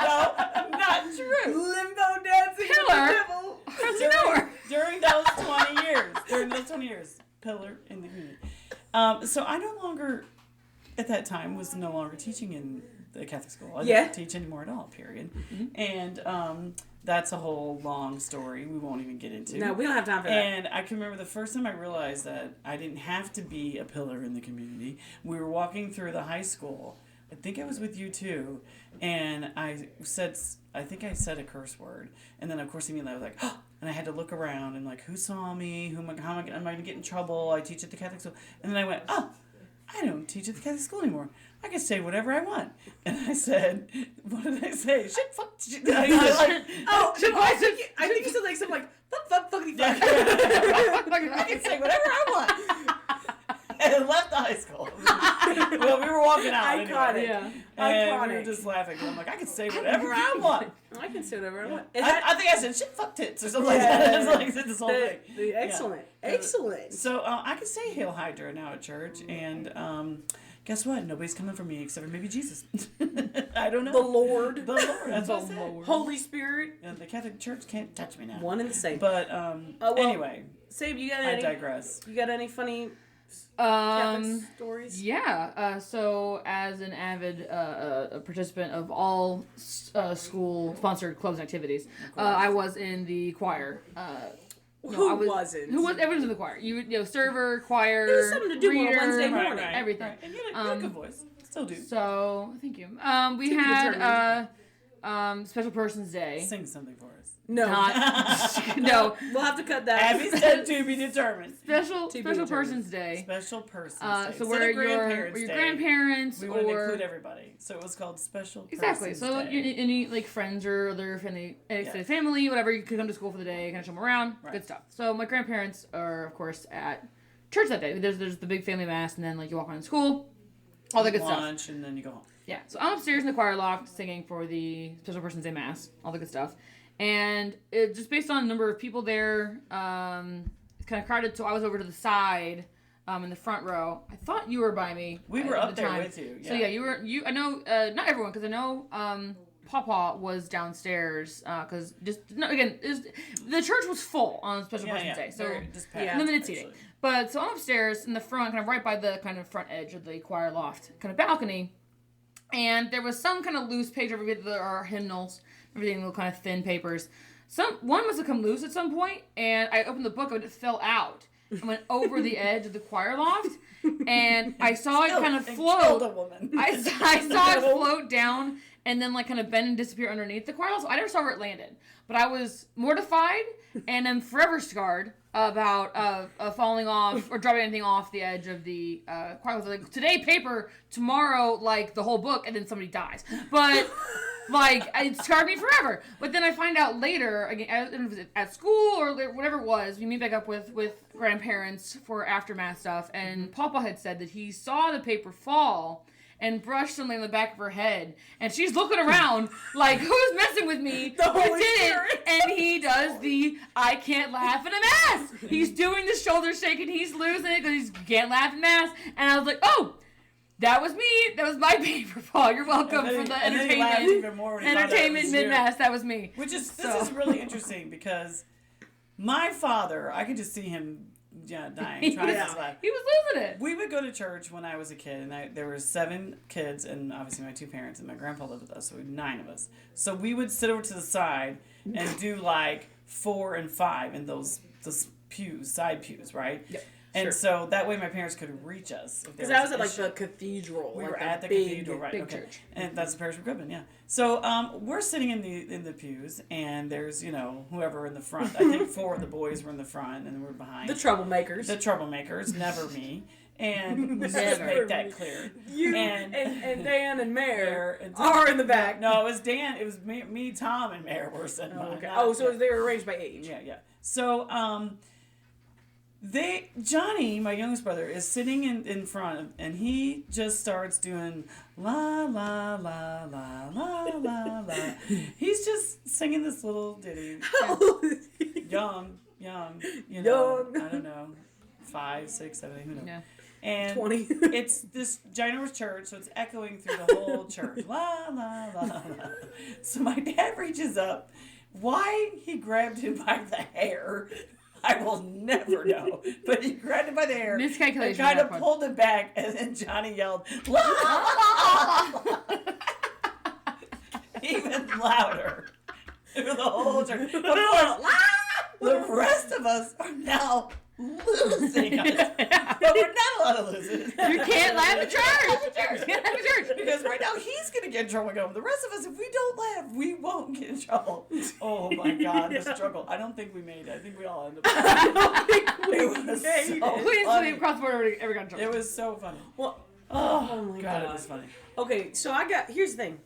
B: No, not true.
A: Limbo dancing with
C: Pillar?
A: the devil.
C: How's you know her?
B: During those 20 years, pillar in the community. So I no longer, at that time, was no longer teaching in the Catholic school. I
A: Yeah.
B: didn't teach anymore at all, period. And that's a whole long story we won't even get into.
A: No, we don't have time for that.
B: And I can remember the first time I realized that I didn't have to be a pillar in the community. We were walking through the high school. I think I was with you too. And I think I said a curse word. And then, of course, immediately I was like, oh, and I had to look around and like, who saw me? How am I going to get in trouble? I teach at the Catholic school. And then I went, oh, I don't teach at the Catholic school anymore. I can say whatever I want. And I said, what did I say? Shit, fuck, shit.
A: I think you said like something like fuck, fuckity fuck.
B: I can say whatever I want. And left the high school. Well, we were walking out.
A: Iconic.
B: Anyway.
C: Yeah.
B: And we were
A: Iconic.
B: just laughing. I'm like, I can say whatever I want.
A: I can say whatever I want.
B: I think I said shit, fuck tits, or something like that. It's like I said this whole thing.
A: Excellent.
B: Yeah.
A: Excellent.
B: So I can say Hail Hydra now at church, and guess what? Nobody's coming for me except for maybe Jesus. I don't know.
A: The Lord.
B: The Lord. That's what I said.
A: Holy Spirit.
B: And the Catholic Church can't touch me now.
A: One and the same.
B: But
A: well,
B: anyway,
A: Save, you got
B: I
A: any?
B: digress.
A: You got any funny Catholic stories?
C: Yeah. So as an avid a participant of all school-sponsored clubs and activities, I was in the choir.
A: Who wasn't?
C: Everyone's in the choir. You know, server, choir,
A: There's something to do on a
C: reader,
A: Wednesday morning.
C: everything.
B: Right. And you had a good voice. Still do.
C: So thank you. We
A: To be
C: had Special Persons Day.
B: Sing something for us.
A: No.
C: No.
A: We'll have to cut that.
B: Abby said to be determined.
C: Special
A: determined.
C: Persons Day.
B: Special Persons Day.
C: So
B: Instead
C: where
B: of Grandparents
C: your
B: Day,
C: grandparents
B: we wanted to
C: or
B: include everybody. So it was called Special
C: exactly.
B: Persons
C: So
B: Day.
C: any like friends or other family, extended family, whatever, you could come to school for the day, kind of show them around, good stuff. So my grandparents are of course at church that day. There's the big family mass, and then like you walk around to school, all the good stuff.
B: Lunch, and then you go home.
C: Yeah. So I'm upstairs in the choir loft singing for the Special Persons Day mass, all the good stuff, and it just based on the number of people there, it's kind of crowded. So I was over to the side. In the front row. I thought you were by me.
B: We were up there with you. Yeah.
C: So yeah, you. I know not everyone, because I know Pawpaw was downstairs because the church was full on Special Persons Day, so
B: just packed,
C: limited seating. But so I'm upstairs in the front, kind of right by the kind of front edge of the choir loft, kind of balcony, and there was some kind of loose page over our hymnals, everything little kind of thin papers. One must have come loose at some point, and I opened the book and it fell out. I went over the edge of the choir loft, and I saw it kind of float.
B: Killed a woman.
C: I saw it float down and then like kind of bend and disappear underneath the choir loft. So I never saw where it landed, but I was mortified and I'm forever scarred about falling off or dropping anything off the edge of the choir loft. Like today paper, tomorrow like the whole book, and then somebody dies. But like, it scarred me forever. But then I find out later, again, I don't know if it was at school or whatever it was, we meet back up with grandparents for aftermath stuff, and Papa had said that he saw the paper fall and brushed something on the back of her head. And she's looking around like, who's messing with me?
A: The
C: Who
A: Holy
C: did
A: Spirit.
C: it? And he does the, I can't laugh in a mass. He's doing the shoulder shaking. He's losing it because he can't laugh in mass. And I was like, oh, that was me. That was my paper, Paul. You're welcome for the entertainment mid-mass. That was me.
B: Which is, this is really interesting because my father, I could just see him dying, trying his life.
C: He was losing it.
B: We would go to church when I was a kid, and there were 7 kids, and obviously my 2 parents, and my grandpa lived with us, so we were 9 of us. So we would sit over to the side and do like 4 and 5 in those pews, side pews, right?
A: Yep.
B: And so that way my parents could reach us.
A: Because that was at like the cathedral.
B: We
A: like
B: were at the
A: big,
B: cathedral, right?
C: big
B: Okay.
C: church.
B: And that's the parish of Goodman, yeah. So we're sitting in the pews, and there's whoever in the front. I think 4 of the boys were in the front, and we're behind.
A: The troublemakers.
B: The troublemakers, never me. And let's just make that clear.
A: You
B: and
A: Dan and Mayor
B: and
A: are in the back.
B: No, it was Dan. It was me, Tom, and Mayor were sitting behind.
A: Okay. So they were arranged by age.
B: Yeah. So Johnny, my youngest brother, is sitting in front, and he just starts doing la la la la la la la. He's just singing this little ditty. Young,
A: Young.
B: I don't know, 5, 6, 7, who knows?
C: Yeah.
B: And
A: 20.
B: It's this ginormous church, so it's echoing through the whole church. La la la la. So my dad reaches up. Why he grabbed him by the hair, I will never know. But he grabbed him by the hair
C: Miscalculation.
B: and kind of pulled it back, and then Johnny yelled, "La la la!" Even louder through the whole church. Of course, the rest of us are now losing it. But we're not allowed to lose it.
C: You can't laugh at church. You can't laugh at church.
B: Because right now he's going to get in trouble going. The rest of us, if we don't laugh, we won't get in trouble. Oh my God, the struggle. I don't think we made it. I think we all ended up. It was so
C: Please
B: funny.
C: across the border ever got in trouble.
B: It was so funny.
A: Well,
B: Oh,
A: my
B: God, it
A: God.
B: was funny.
A: okay, so here's the thing.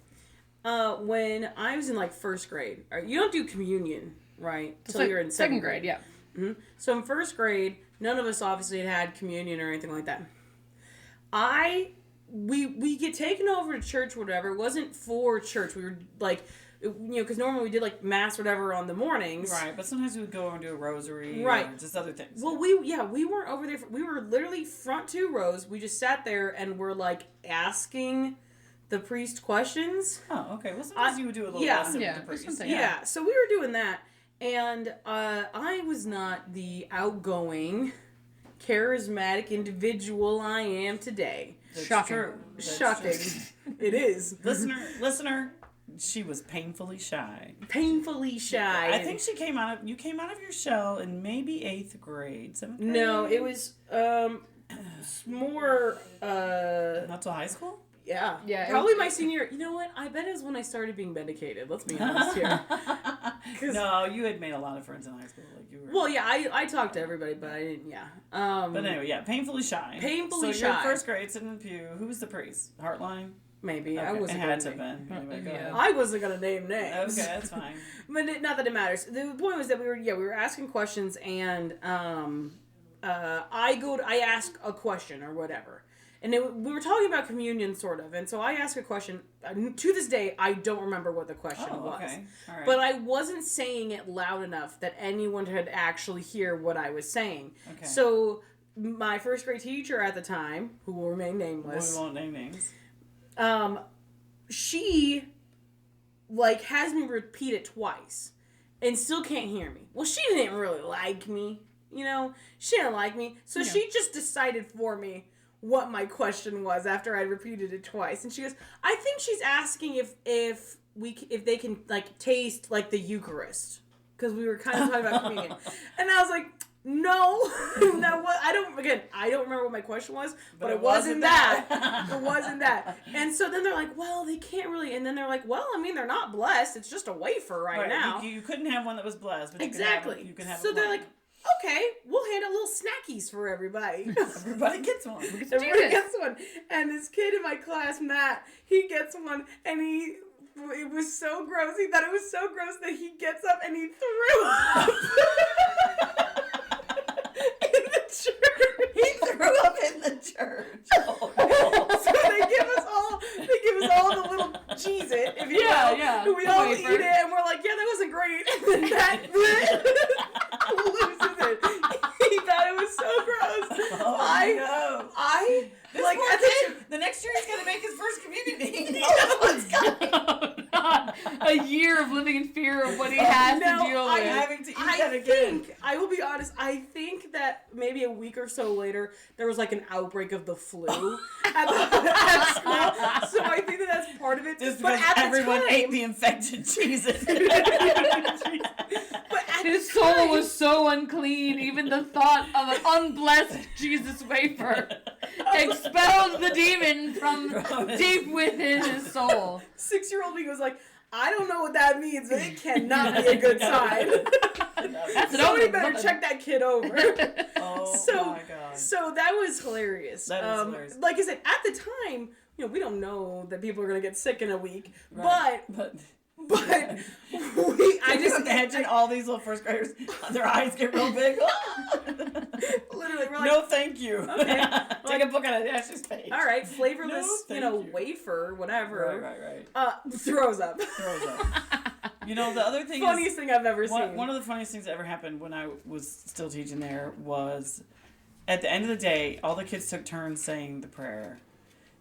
A: When I was in like first grade, you don't do communion, right? Until you're in second grade.
C: yeah.
A: Mm-hmm. So in first grade, none of us obviously had communion or anything like that. We get taken over to church, whatever. It wasn't for church. We were like, because normally we did like mass, whatever, on the mornings.
B: Right, but sometimes we would go and do a rosary,
A: Right.
B: or just other things.
A: Well, we weren't over there. We were literally front 2 rows. We just sat there and were like asking the priest questions.
B: Oh, okay. Well, sometimes you would do a little
A: yeah.
B: lesson
C: Yeah,
B: with the priest.
C: something.
A: Yeah, so we were doing that, and I was not the outgoing, charismatic individual I am today.
B: That's
C: Shocking.
B: true. That's
A: Shocking.
B: true.
A: It is.
B: Listener, she was painfully shy.
A: Painfully shy.
B: I think you came out of your shell in maybe 8th grade, 7th grade.
A: No, it was more
B: Not till high school?
A: Yeah.
C: Yeah,
A: Probably my senior. You know what? I bet it was when I started being medicated. Let's be honest here.
B: No, you had made a lot of friends in high school. Like you were.
A: Well, yeah, I talked to everybody, but I didn't. Yeah.
B: But anyway, yeah, painfully shy.
A: Painfully
B: so you're
A: shy.
B: first grade, sitting in the pew. Who was the priest? Heartline.
A: Maybe
B: Okay.
A: I wasn't.
B: It had to
A: gonna
B: have
A: name.
B: been. Anyway, go
C: Yeah.
B: ahead.
A: I wasn't gonna name names.
B: Okay, that's fine.
A: But not that it matters. The point was that we were asking questions, and I ask a question or whatever, and we were talking about communion sort of, and so I asked a question. To this day, I don't remember what the question was.
B: Okay. All right.
A: But I wasn't saying it loud enough that anyone could actually hear what I was saying.
B: Okay.
A: So my first grade teacher at the time, who will remain
B: we
A: nameless,
B: won't name names.
A: she has me repeat it twice and still can't hear me. Well, she didn't really like me, she didn't like me, so
B: Yeah.
A: she just decided for me what my question was after I repeated it twice. And she goes, I think she's asking if they can taste the Eucharist, because we were kind of talking about communion. And I was like, no, I don't remember what my question was, but it wasn't that. It wasn't that. And so then they're like, well, they can't really, and then they're like, well, I mean, they're not blessed. It's just a wafer right now.
B: You couldn't have one that was blessed, but
A: Exactly.
B: you can have
A: so
B: a
A: they're
B: plain.
A: like, okay, we'll hand out little snackies for everybody.
B: Everybody gets one.
A: Everybody gets one. And this kid in my class, Matt, he gets one, and it was so gross. He thought it was so gross that he gets up and he threw up. In the church.
B: He threw up in the church. Oh, no.
A: So they give us all the little Cheez-It, if you will.
C: Yeah.
A: And we all
C: Wafer.
A: eat it, and we're like, yeah, that wasn't great. And then Matt loses it. He thought it was so gross.
B: Oh, no. This
A: like,
B: poor
A: at the
B: kid, the next year he's going to make his first community. He knows what's coming.
C: Oh, God. A year of living in fear of what he has to deal with.
B: Having to eat that again.
A: I will be honest, I think that maybe a week or so later, there was an outbreak of the flu at school. So I think that's part of it.
B: Just
A: but
B: because
A: at the
B: everyone
A: time,
B: ate the infected cheeses.
A: But at
C: His
A: the
C: soul
A: time-
C: was so unclean, even the thought of an unblessed Jesus wafer expelled the demon from deep within his soul.
A: 6-year-old me was like, I don't know what that means, but it cannot be a good sign.
C: That's
A: Somebody
C: an
A: better
C: omen.
A: check that kid over.
B: Oh,
A: So-
B: my God.
A: So that was hilarious.
B: That is hilarious.
A: Like I said, at the time, we don't know that people are going to get sick in a week,
B: But
A: but
B: I
A: I
B: just
A: just
B: imagine all these little first graders, their eyes get real big.
A: literally we're like,
B: No, thank you.
A: Okay.
B: Take a book out of Ash's page.
A: all right, flavorless,
B: No, thank you.
A: wafer, whatever.
B: Right.
A: Throws up.
B: Throws up. The other thing
A: Funniest thing I've ever
B: is,
A: seen.
B: one of the funniest things that ever happened when I was still teaching there was, at the end of the day, all the kids took turns saying the prayer.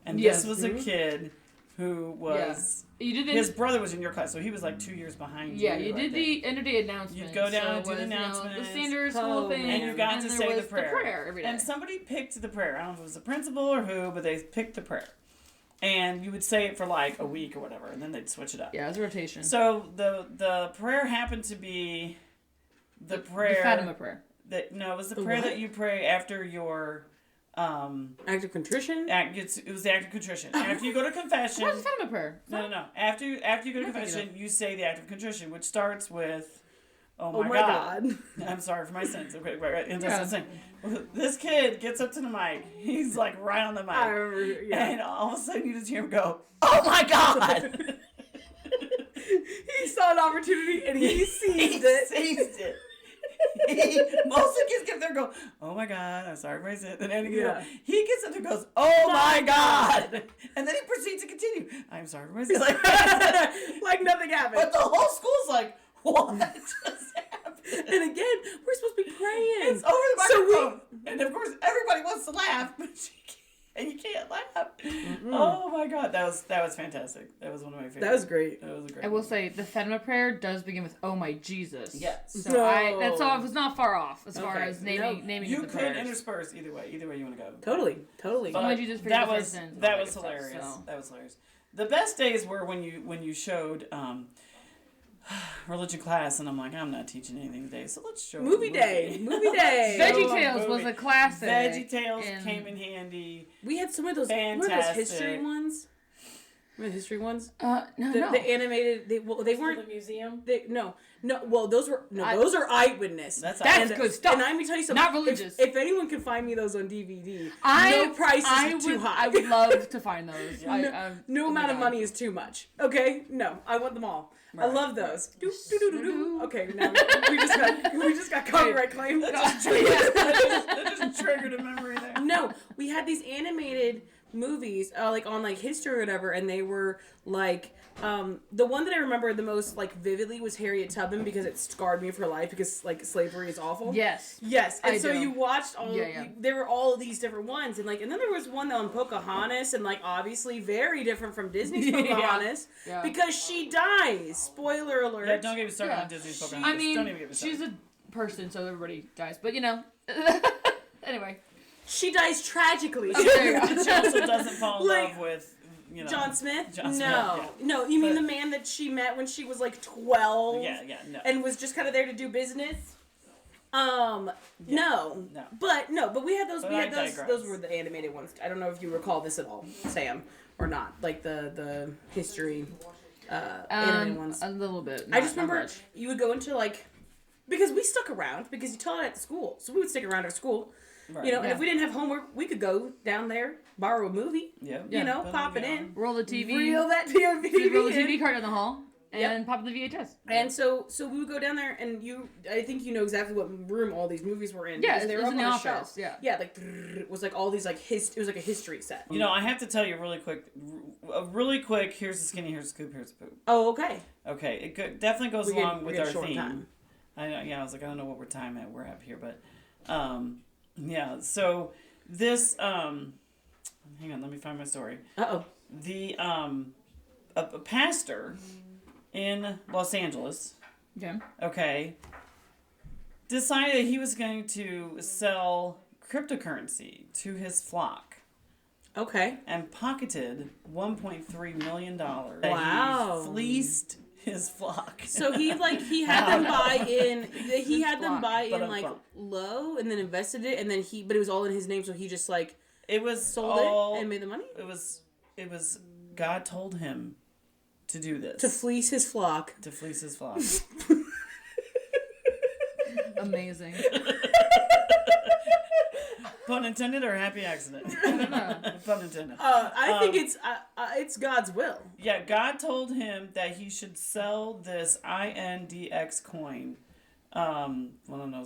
B: And
C: Yes.
B: this was a kid who was...
C: You did the
B: His brother was in your class, so he was 2 years behind you.
C: Yeah, you
B: I
C: did
B: think.
C: the end of day announcement.
B: You'd go down
C: so
B: and do
C: it
B: the
C: was,
B: announcements.
C: the standard school
A: Oh,
C: thing.
A: man.
B: And you got to
C: there
B: say the
C: was
B: prayer.
C: every day.
B: And somebody picked the prayer. I don't know if it was the principal or who, but they picked the prayer. And you would say it for a week or whatever, and then they'd switch it up.
C: Yeah, it was a rotation.
B: So the prayer happened to be the prayer.
C: The Fatima prayer.
B: It was the
A: The
B: prayer
A: what?
B: that you pray after your
A: Act of contrition?
B: it was the act of contrition. After you go to confession.
C: What's the Fatima prayer?
B: No. After you go to
C: I'm thinking
B: confession, you say the act of contrition, which starts with,
A: Oh my God.
B: I'm sorry for my sins. Okay, right. And that's
C: Yeah.
B: what I'm saying. Well, this kid gets up to the mic. He's right on the mic.
A: I remember, yeah.
B: And all of a sudden you just hear him go, "Oh my God!"
A: He saw an opportunity and he seized
B: He
A: it.
B: seized it. Most of the kids get there and go, "Oh my God, I'm sorry for my sins." And then
A: Yeah.
B: he gets up and goes, "Oh my God!" And then he proceeds to continue. "I'm sorry for my sins."
A: Like nothing happened.
B: But the whole school's like, "What just happened?"
A: And again, we're supposed to be praying.
B: It's over the
A: So we-
B: microphone. And of course, everybody wants to laugh, but you can't laugh. Oh my God, that was fantastic. That was one of my favorites.
A: That was great.
B: That was a great
C: I will
B: one.
C: say the Fatima prayer does begin with "Oh my Jesus."
B: Yes.
C: So
A: No.
C: that's all. It was not far off as far
B: Okay.
C: as naming
B: You
C: of the
B: could
C: prayers.
B: intersperse either way you want to go.
A: Totally.
C: Oh my Jesus, forgive
B: that
C: us our
B: was
C: sins and
B: that
C: all
B: was
C: that good stuff,
B: hilarious.
C: so.
B: That was hilarious. The best days were when you showed religion class, and I'm like, I'm not teaching anything today, so let's show
A: Movie
B: a
A: day. Movie day.
C: Veggie
B: Show a
C: Tales was
B: movie.
C: a classic.
B: Veggie Tales
C: and-
B: came in handy.
A: We had some of those. Remember those
B: Fantastic.
A: history ones? The history ones.
C: No, no.
A: The animated. They
D: For
A: weren't.
D: the museum.
A: No. Well, those are eyewitness.
B: That's
C: good stuff.
A: And I'm gonna tell you something.
C: Not religious.
A: If anyone can find me those on DVD,
C: I
A: no price is too high.
C: I would love to find those.
A: No amount of money is too much. Okay, no, I want them all. I
B: Right.
A: love those. Okay, now we just got copyright claim.
B: That just triggered a memory there.
A: No, we had these animated movies, like on like history or whatever, and they were like, the one that I remember the most like vividly was Harriet Tubman because it scarred me for life because like slavery is awful.
C: Yes.
A: Yes, and
C: I
A: so
C: do.
A: you watched all.
C: Yeah.
A: There were all of these different ones, and then there was one on Pocahontas, and like obviously very different from Disney's
B: Yeah.
A: Pocahontas
C: Yeah.
A: because she dies. Spoiler alert.
B: Yeah, don't get me started
C: Yeah.
B: on Disney's Pocahontas.
C: I mean,
B: don't even get me started.
C: she's a person, so everybody dies. But anyway.
A: She dies tragically.
C: There you go.
B: She also doesn't fall in
A: Like,
B: love with,
A: John Smith?
B: John Smith,
A: no.
B: yeah.
A: No, you mean
B: But-
A: the man that she met when she was like 12?
B: Yeah, no.
A: And was just kind of there to do business? No.
B: No.
A: But we had those.
B: But
A: We
B: I
A: had those.
B: digress.
A: Those were the animated ones. I don't know if you recall this at all, Sam, or not. Like the history animated ones.
C: A little bit.
A: I just
C: not
A: remember
C: much.
A: you would go into like because we stuck around because you taught it at school, so we would stick around at school.
B: Right.
A: You know, and
C: Yeah.
A: if we didn't have homework, we could go down there, borrow a movie.
B: Yeah.
A: You know,
B: Put a
A: pop it
B: movie
A: in.
B: on.
C: Roll the TV.
A: Reel that TV.
C: Roll the
A: in.
C: TV card in the hall. And
A: Yep.
C: pop the VHS.
A: And so we would go down there, and I think you know exactly what room all these movies were in.
C: Yeah,
A: because they
C: it
A: were
C: was
A: up
C: in
A: on
C: the
A: a
C: office,
A: shelf.
C: yeah.
A: Like it was like all these like it was like a history set.
B: You know, I have to tell you really quick. Here's the skinny, here's the scoop, here's the poop.
A: Oh, okay.
B: Okay, definitely goes
A: We get-
B: along
A: we
B: with
A: get
B: our
A: short
B: theme.
A: time.
B: I know. Yeah, I was like, I don't know what we're at here, but yeah. So this hang on, let me find my story.
A: Uh-oh.
B: The a pastor in Los Angeles,
C: Okay.
B: okay, decided he was going to sell cryptocurrency to his flock
A: Okay.
B: and pocketed $1.3 million.
A: Wow.
B: He fleeced his flock.
A: So he had them buy in. He had them
C: block.
A: buy in
B: But
A: like
B: bump.
A: low, and then invested it, and then but it was all in his name, so he just like
B: It was
A: sold
B: all,
A: it and made the money
B: It was God told him to do this.
A: to fleece his flock.
B: To fleece his flock.
C: Amazing.
B: Pun intended or happy accident? Pun intended.
A: I think it's God's will.
B: Yeah, God told him that he should sell this INDX coin. I don't know,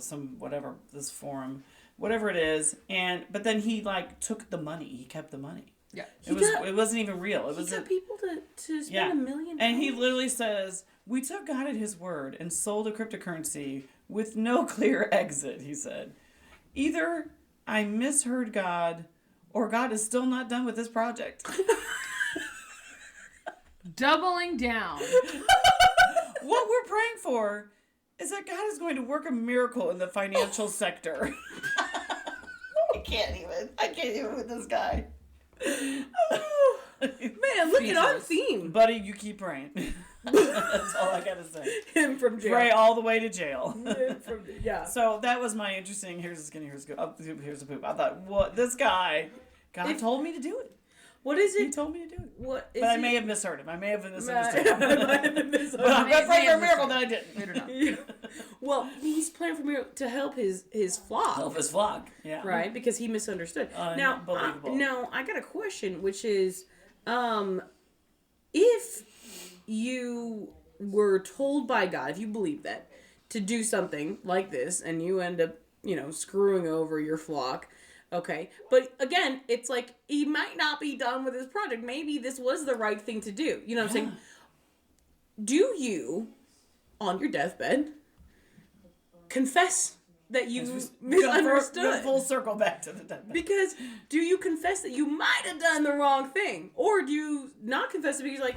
B: this forum, whatever it is, but then he like took the money. He kept the money.
C: Yeah.
B: It wasn't even real. It was
A: He got people to spend
B: yeah.
A: $1 million.
B: And he literally says, "We took God at his word and sold a cryptocurrency with no clear exit," he said. "Either I misheard God or God is still not done with this project."
C: Doubling down.
B: What we're praying for is that God is going to work a miracle in the financial sector. I can't even with this guy.
A: Man, look at our theme.
B: Buddy, you keep praying. That's all I gotta say.
A: Him from jail.
B: Pray all the way to jail.
A: Yeah.
B: So that was my interesting. Here's the skinny. Here's the here's the poop. I thought, what? This guy, God told me to do it.
A: What is
B: He
A: it?
B: told me to do it.
A: What is
B: But I
A: it?
B: may have misheard him. I may have
A: I
B: misunderstood him.
A: might have been
B: But I'm
C: May-
B: gonna pray
C: may
B: for a
C: have
B: miracle
C: misheard.
B: that I didn't.
C: I don't know.
A: Yeah. Well, he's planning for me to help his flock,
B: Help his flock. Yeah.
A: right? Because he misunderstood.
B: Unbelievable.
A: Now I got a question, which is, if you were told by God, if you believe that, to do something like this, and you end up, screwing over your flock. Okay, but again, it's like he might not be done with his project. Maybe this was the right thing to do. You know what I'm saying? Do you, on your deathbed, confess that you misunderstood?
B: Full circle back to the death.
A: Because do you confess that you might have done the wrong thing? Or do you not confess it because you're like,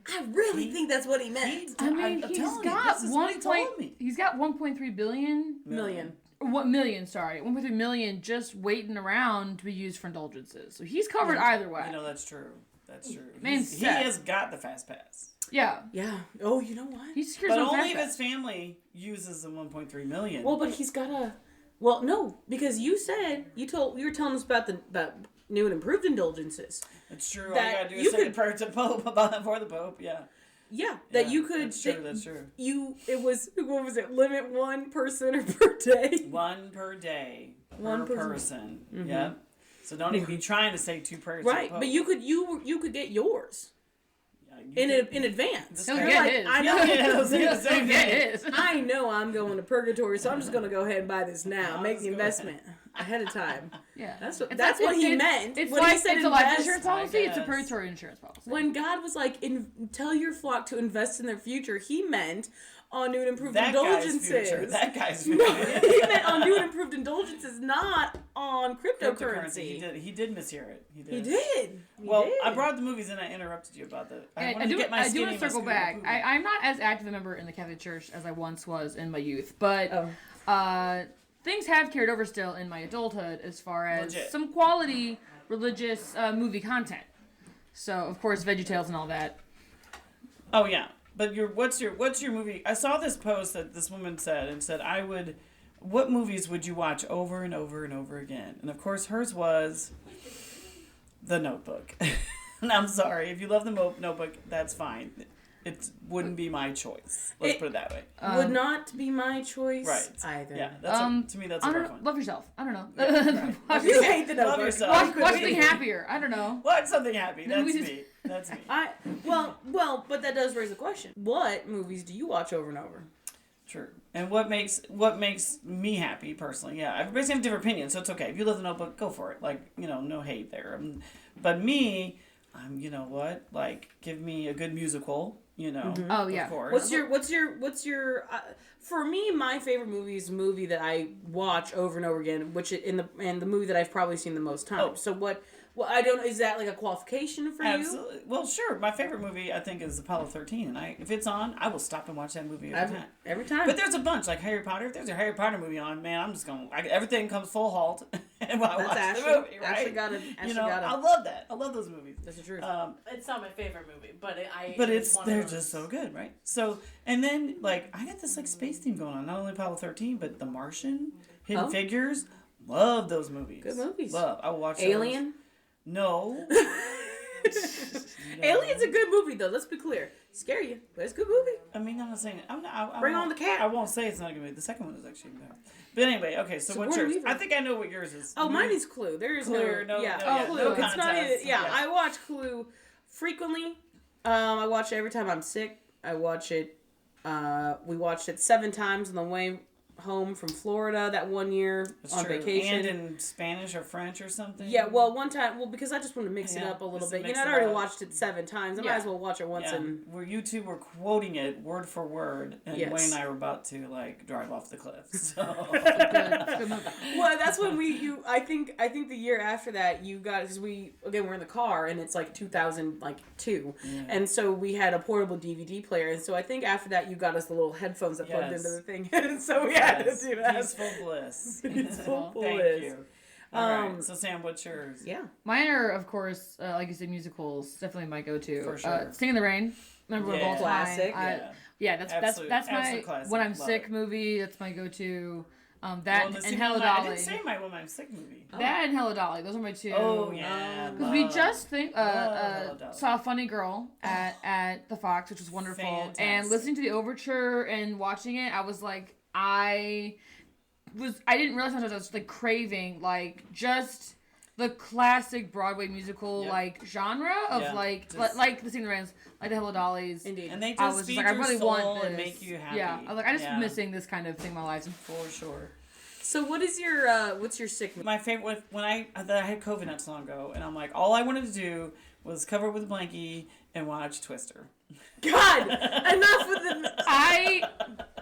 A: I really think that's what he meant?
C: I mean,
B: I'm
C: he's
B: telling you,
C: got
B: this is what he told me.
C: He's got 1.3 billion.
A: Million.
C: What million? Sorry, 1.3 million just waiting around to be used for indulgences. So he's covered either way.
B: You know, that's true. That's true.
C: Man's
B: He
C: set.
B: has got the fast pass.
C: Yeah,
A: Yeah. Oh, you know what?
C: he secures
B: But
C: no
B: only
C: fast
B: if his
C: pass.
B: family uses the 1.3 million.
A: Well, but he's got a... Well, no, because you said, you were telling us about new and improved indulgences.
B: It's true. All
A: That
B: you gotta do
A: you
B: is say the
A: could-
B: prayer to the Pope for the Pope. Yeah.
A: Yeah, that
B: Yeah,
A: you could.
B: That's true. That's true.
A: It was, what was it? Limit one person or per day.
B: One per day.
A: One
B: per
A: person.
B: person.
A: Mhm.
B: Yeah. So don't even be trying to say 2 prayers. to the
A: Right,
B: Pope.
A: but you could get yours
B: Yeah,
A: in advance.
C: He'll
A: You're
C: get
A: like,
C: his.
A: I know.
B: Yeah, I was gonna
C: He'll
B: say
C: get
B: that.
C: his.
A: I know I'm going to purgatory, so I'm just gonna go ahead and buy this now.
B: I'll
A: Make
B: just
A: the
B: go
A: investment ahead of time.
C: Yeah.
A: That's what
C: It's
A: that's
C: like-
A: what he
C: it's-
A: meant
C: It's
A: when
C: like
A: he said
C: it's a life
A: invest.
C: insurance policy. It's a
B: guess.
C: purgatory insurance policy.
A: When God was like, tell your flock to invest in their future, he meant on new and improved
B: That guy's
A: indulgences.
B: future. That guy's
A: No,
B: future.
A: he meant on new and improved indulgences, not on cryptocurrency.
B: He did mishear it. He did.
A: He did. He
B: Well,
A: did.
B: I brought the movies and I interrupted you about that.
C: I
B: wanted
C: do,
B: to get my
C: I do
B: skinny
C: want to circle
B: Mosquito
C: back.
B: Poopy.
C: I'm not as active a member in the Catholic Church as I once was in my youth, but
A: Oh.
C: things have carried over still in my adulthood as far as
B: Legit.
C: some quality religious movie content. So, of course, VeggieTales and all that.
B: Oh yeah, but what's your movie? I saw this post that this woman said what movies would you watch over and over and over again? And of course, hers was The Notebook. And I'm sorry if you love The Notebook, that's fine. It wouldn't be my choice. Let's put it that way.
A: Would not be my choice
B: Right.
A: either.
B: Yeah, that's to me that's a
C: I
B: rough
C: don't
B: one.
C: love yourself. I don't know.
B: Yeah, right.
A: You hate the
B: Love
A: Notebook.
B: yourself.
C: Watch something happier. I don't know.
B: Watch something happy. That's
C: We-
B: me. That's me.
A: Well, but that does raise a question. What movies do you watch over and over?
B: True. And what makes me happy personally? Yeah, everybody's gonna have different opinions, so it's okay. If you love The Notebook, go for it. Like, no hate there. But me, you know what? Like, give me a good musical.
C: Oh, yeah.
B: Of course.
A: What's your for me, my favorite movie is a movie that I watch over and over again, which in the movie that I've probably seen the most times.
B: Oh.
A: So what? Well, I don't. Is that like a qualification for you?
B: Absolutely. Well, sure. My favorite movie, I think, is Apollo 13. And if it's on, I will stop and watch that movie every time.
A: Every time.
B: But there's a bunch, like Harry Potter. If there's a Harry Potter movie on, man, I'm just going to... Everything comes full halt and I watch
A: Ashley.
B: the movie, right?
A: Ashley got it.
B: I love that. I love those movies.
A: That's the truth.
D: It's not my favorite movie, but
B: They're just so good, right? So, and then, like, I got this, like, space theme going on. Not only Apollo 13, but The Martian, Hidden Figures. Love those movies.
A: Good movies.
B: Love. I will watch those.
A: Alien.
B: No.
A: Alien's a good movie though. Let's be clear. Scare you, but it's a good movie.
B: I mean, I'm not saying it.
A: Bring on the cat.
B: I won't say it's not a good movie. The second one is actually better. But anyway, okay. So what's
A: Sigourney
B: yours?
A: Weaver.
B: I think I know what yours is.
A: Oh, mine is Clue. There is
B: Clue,
A: no,
B: no-
A: yeah.
B: no, yeah,
A: Clue.
B: no
A: It's not
B: contest.
A: even, yeah,
B: Yeah.
A: I watch Clue frequently. I watch it every time I'm sick. I watch it. We watched it 7 times on the way home from Florida that one year
B: That's
A: on
B: true.
A: vacation.
B: And in Spanish or French or something.
A: Yeah, well, one time, because I just wanted to mix it
B: Yeah,
A: up a little
B: just to
A: bit.
B: mix
A: I'd
B: it
A: already
B: up.
A: watched it 7 times. I might
B: Yeah.
A: as well watch it once
B: Yeah.
A: and.
B: Where you two were quoting it word for word, and
A: Yes.
B: Wayne and I were about to like drive off the cliff. So
C: Good movie.
A: Well, that's when I think the year after that you got, because we're in the car and it's like 2002,
B: Yeah.
A: and so we had a portable DVD player, and so I think after that you got us the little headphones that plugged
B: Yes.
A: into the thing, and so we had
B: Yes,
A: to do that.
B: peaceful bliss.
A: Peaceful
B: Thank
A: bliss.
B: you. All right.
A: Um,
B: So Sam, what's yours?
A: Yeah.
C: Mine are, of course, like you said, musicals. Definitely my go-to.
B: For sure.
C: Sing in the Rain. Number one of all time.
A: Classic.
C: That's
B: Absolute
C: my
B: classic.
C: when I'm
B: Love
C: sick
B: it.
C: movie. That's my go-to. That
B: Well,
C: and
B: the Sing
C: Hello
B: My- I
C: Dolly.
B: didn't say my When I'm Sick movie.
C: That and Hello Dolly. Those are my two.
B: Oh yeah.
C: Because we
B: love-
C: just
B: Hello Dolly.
C: saw Funny Girl at the Fox, which was wonderful.
B: Fantastic.
C: And listening to the overture and watching it, I was like, I didn't realize how much I was like craving like just the classic Broadway musical
B: Yep.
C: like genre of
B: Yeah,
C: like
B: just-
C: like the Sing the Rains, like the Hello Dollies.
A: Indeed.
B: And they
C: I
B: just
C: was
B: feed
C: just like, I
B: your
C: really
B: soul
C: want this.
B: and make you happy.
C: Yeah, I was like, I just
B: Yeah,
C: missing this kind of thing in my life.
B: for sure.
A: So what is your what's your sick?
B: My favorite when I had COVID not so long ago, and I'm like, all I wanted to do was cover it with a blankie and watch Twister.
A: God, enough with the.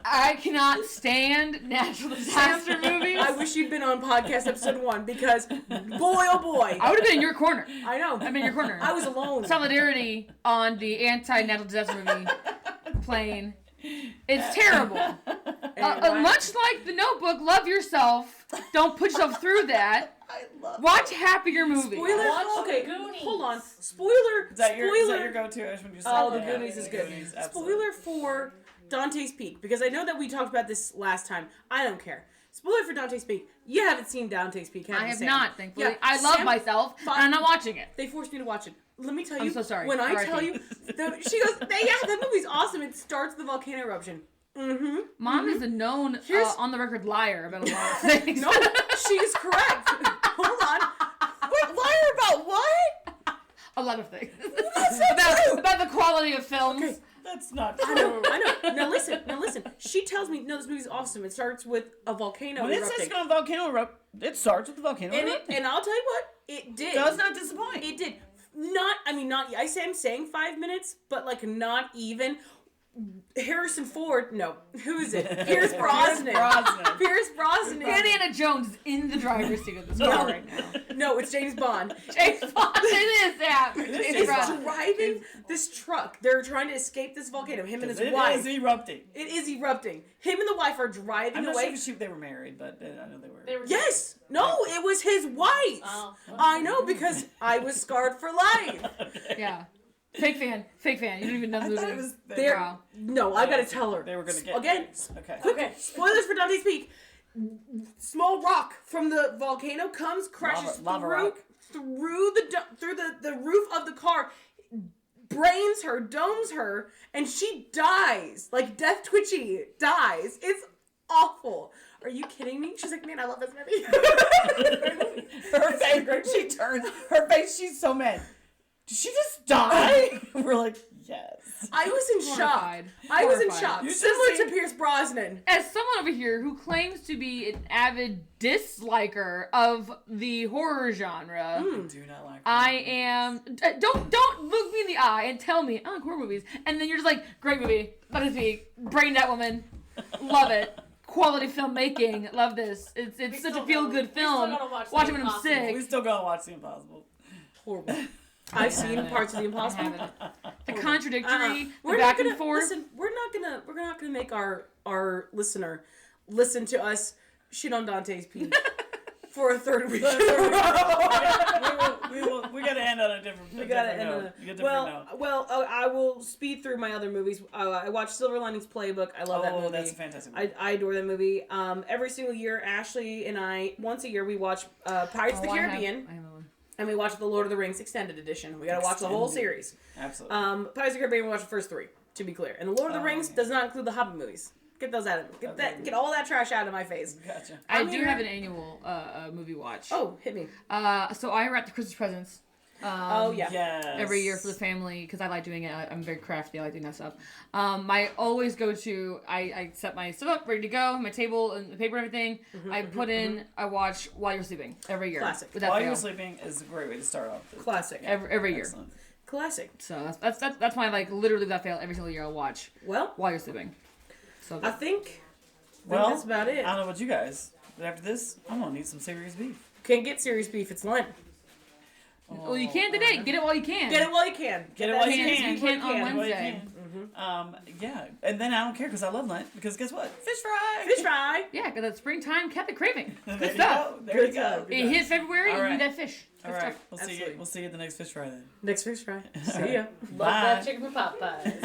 C: I cannot stand natural disaster movies.
A: I wish you'd been on podcast episode 1 because boy oh boy,
C: I would have been in your corner.
A: I know.
C: I'm in your corner.
A: I was alone.
C: Solidarity on the anti-natural disaster movie plane. It's terrible. Much like The Notebook, love yourself. Don't put yourself through that.
B: I love
C: Watch happier movies.
A: Spoiler.
D: Watch
A: Okay,
D: The Goonies.
A: hold on. Spoiler.
B: Is that your
A: spoiler.
B: go-to? Ash, when you
A: Oh,
B: said
A: The
B: that?
A: Goonies is
B: The
A: good.
B: Goonies, absolutely.
A: Spoiler for Dante's Peak, because I know that we talked about this last time. I don't care. Spoiler for Dante's Peak. You haven't seen Dante's Peak, have
C: I
A: you,
C: have
A: Sam?
C: not, thankfully.
A: Yeah,
C: I love
A: Sam-
C: myself, and I'm not watching it.
A: They forced me to watch it. Let me tell you.
C: I'm so sorry.
A: When I
C: R.I.P.
A: tell you, she goes, that movie's awesome. It starts with the volcano eruption. Mm-hmm.
C: Mom is a known, on the record liar about a lot of things.
A: No, she is correct. Hold on. Wait, liar about what?
C: A lot of things.
A: That's not true.
C: about the quality of films.
A: Okay.
B: That's not
A: I
B: true.
A: know. Now listen. She tells me, no, this movie's awesome. It starts with a volcano
B: When it
A: erupting.
B: says going volcano erupt, it starts with the volcano erupting.
A: And I'll tell you what, it did.
B: Does not disappoint.
A: It did. Not, I say I'm saying 5 minutes, but like not even. Harrison Ford, no. Who is it? Pierce Brosnan. Pierce Brosnan.
C: Indiana Jones is in the driver's seat of this car right now.
A: No, it's James Bond.
C: James Bond, it is, yeah.
A: Is driving this truck. They're trying to escape this volcano. Him and his wife.
B: It is erupting.
A: It is erupting. Him and the wife are driving
B: I'm not
A: away.
B: sure if they were married, but I know they were.
A: Yes. No, it was his wife.
D: Oh.
A: I know because I was scarred for life.
B: Okay.
C: Yeah. Fake fan. You don't even know the
B: I thought
C: movie.
B: it was
A: There.
C: Wow.
A: No, I gotta tell her.
B: They were gonna get
A: again.
B: Okay.
A: Quick, spoilers for Dante's Peak. Small rock from the volcano comes, crashes
B: Lava
A: through
B: rock.
A: through the roof of the car, brains her, domes her, and she dies. Like Death Twitchy dies. It's awful. Are you kidding me? She's like, man, I love this movie.
B: Her face, she turns. Her face, she's so mad. Did she just die? We're like, yes.
A: I was in shock.
C: Horrified.
A: I was in
C: Horrified.
A: shock.
B: You should
A: Similar
B: see-
A: to Pierce Brosnan.
C: As someone over here who claims to be an avid disliker of the horror genre,
B: I do not like.
C: I am. Don't look me in the eye and tell me I like horror movies, and then you're just like, great movie, let it be, Brain Dead Woman, love it, quality filmmaking, love this. It's such a feel good film. Watch it when I'm
B: We
C: sick.
B: still gotta watch The Impossible.
A: Horrible. I've seen parts of The
C: I
A: Impossible.
C: haven't. The contradictory,
A: We're
C: the
A: not
C: back
A: gonna
C: and forth.
A: listen. We're not gonna make our listener listen to us shit on Dante's Peak for a third week.
B: We gotta end on a different.
A: We gotta end on
B: note.
A: Well, I will speed through my other movies. I watched Silver Linings Playbook. I love that movie.
B: That's a fantastic movie.
A: I adore that movie. Every single year, Ashley and I, once a year, we watch Pirates of the Caribbean,
C: I have one.
A: and we watch the Lord of the Rings Extended Edition. We gotta watch the whole
B: Extended.
A: series.
B: Absolutely.
A: Pirates of the Caribbean, we watched the first 3, to be clear. And the Lord of the Rings
B: yeah.
A: does not include the Hobbit movies. Get those out of get all that trash out of my face.
B: Gotcha.
C: I
A: I'm
C: do
A: here-
C: have an annual movie watch.
A: Oh, hit me.
C: So I wrap the Christmas presents.
A: Oh yeah.
B: Yes.
C: Every year for the family because I like doing it. I'm very crafty. I like doing that stuff. I always go to. I set my stuff up, ready to go, my table and the paper and everything. I put in. I watch while you're sleeping every year.
A: Classic.
C: Without
B: While
C: fail.
B: you're sleeping is a great way to start off.
A: Classic.
C: Every year.
B: Excellent.
A: Classic.
C: So that's why like literally without fail every single year I'll watch
A: Well,
C: while you're sleeping. So
A: I think
B: Well,
A: that's about it.
B: I don't know about you guys, but after this, I'm gonna need some serious beef.
A: Can't get serious beef. It's Lent.
C: well you can today. Get it while you can.
A: Get it while you can.
B: Get it while you
C: You
B: can.
C: can't on
B: Get it while you
C: Wednesday.
B: can. Yeah, and then I don't care because I love Lent. Because guess what? Fish fry.
A: Fish fry.
C: Yeah, because that's springtime Catholic craving.
B: There
C: Good
B: you
C: stuff.
B: go. There
A: Good
B: you go.
A: stuff.
C: It hit February
B: All
C: and you
B: right.
C: need that fish.
B: All
C: Good
B: right,
C: stuff.
B: we'll see you.
A: Absolutely.
B: We'll see you at the next fish fry then.
A: Next fish fry. See ya.
D: Love
B: Bye.
D: that chicken for Popeyes.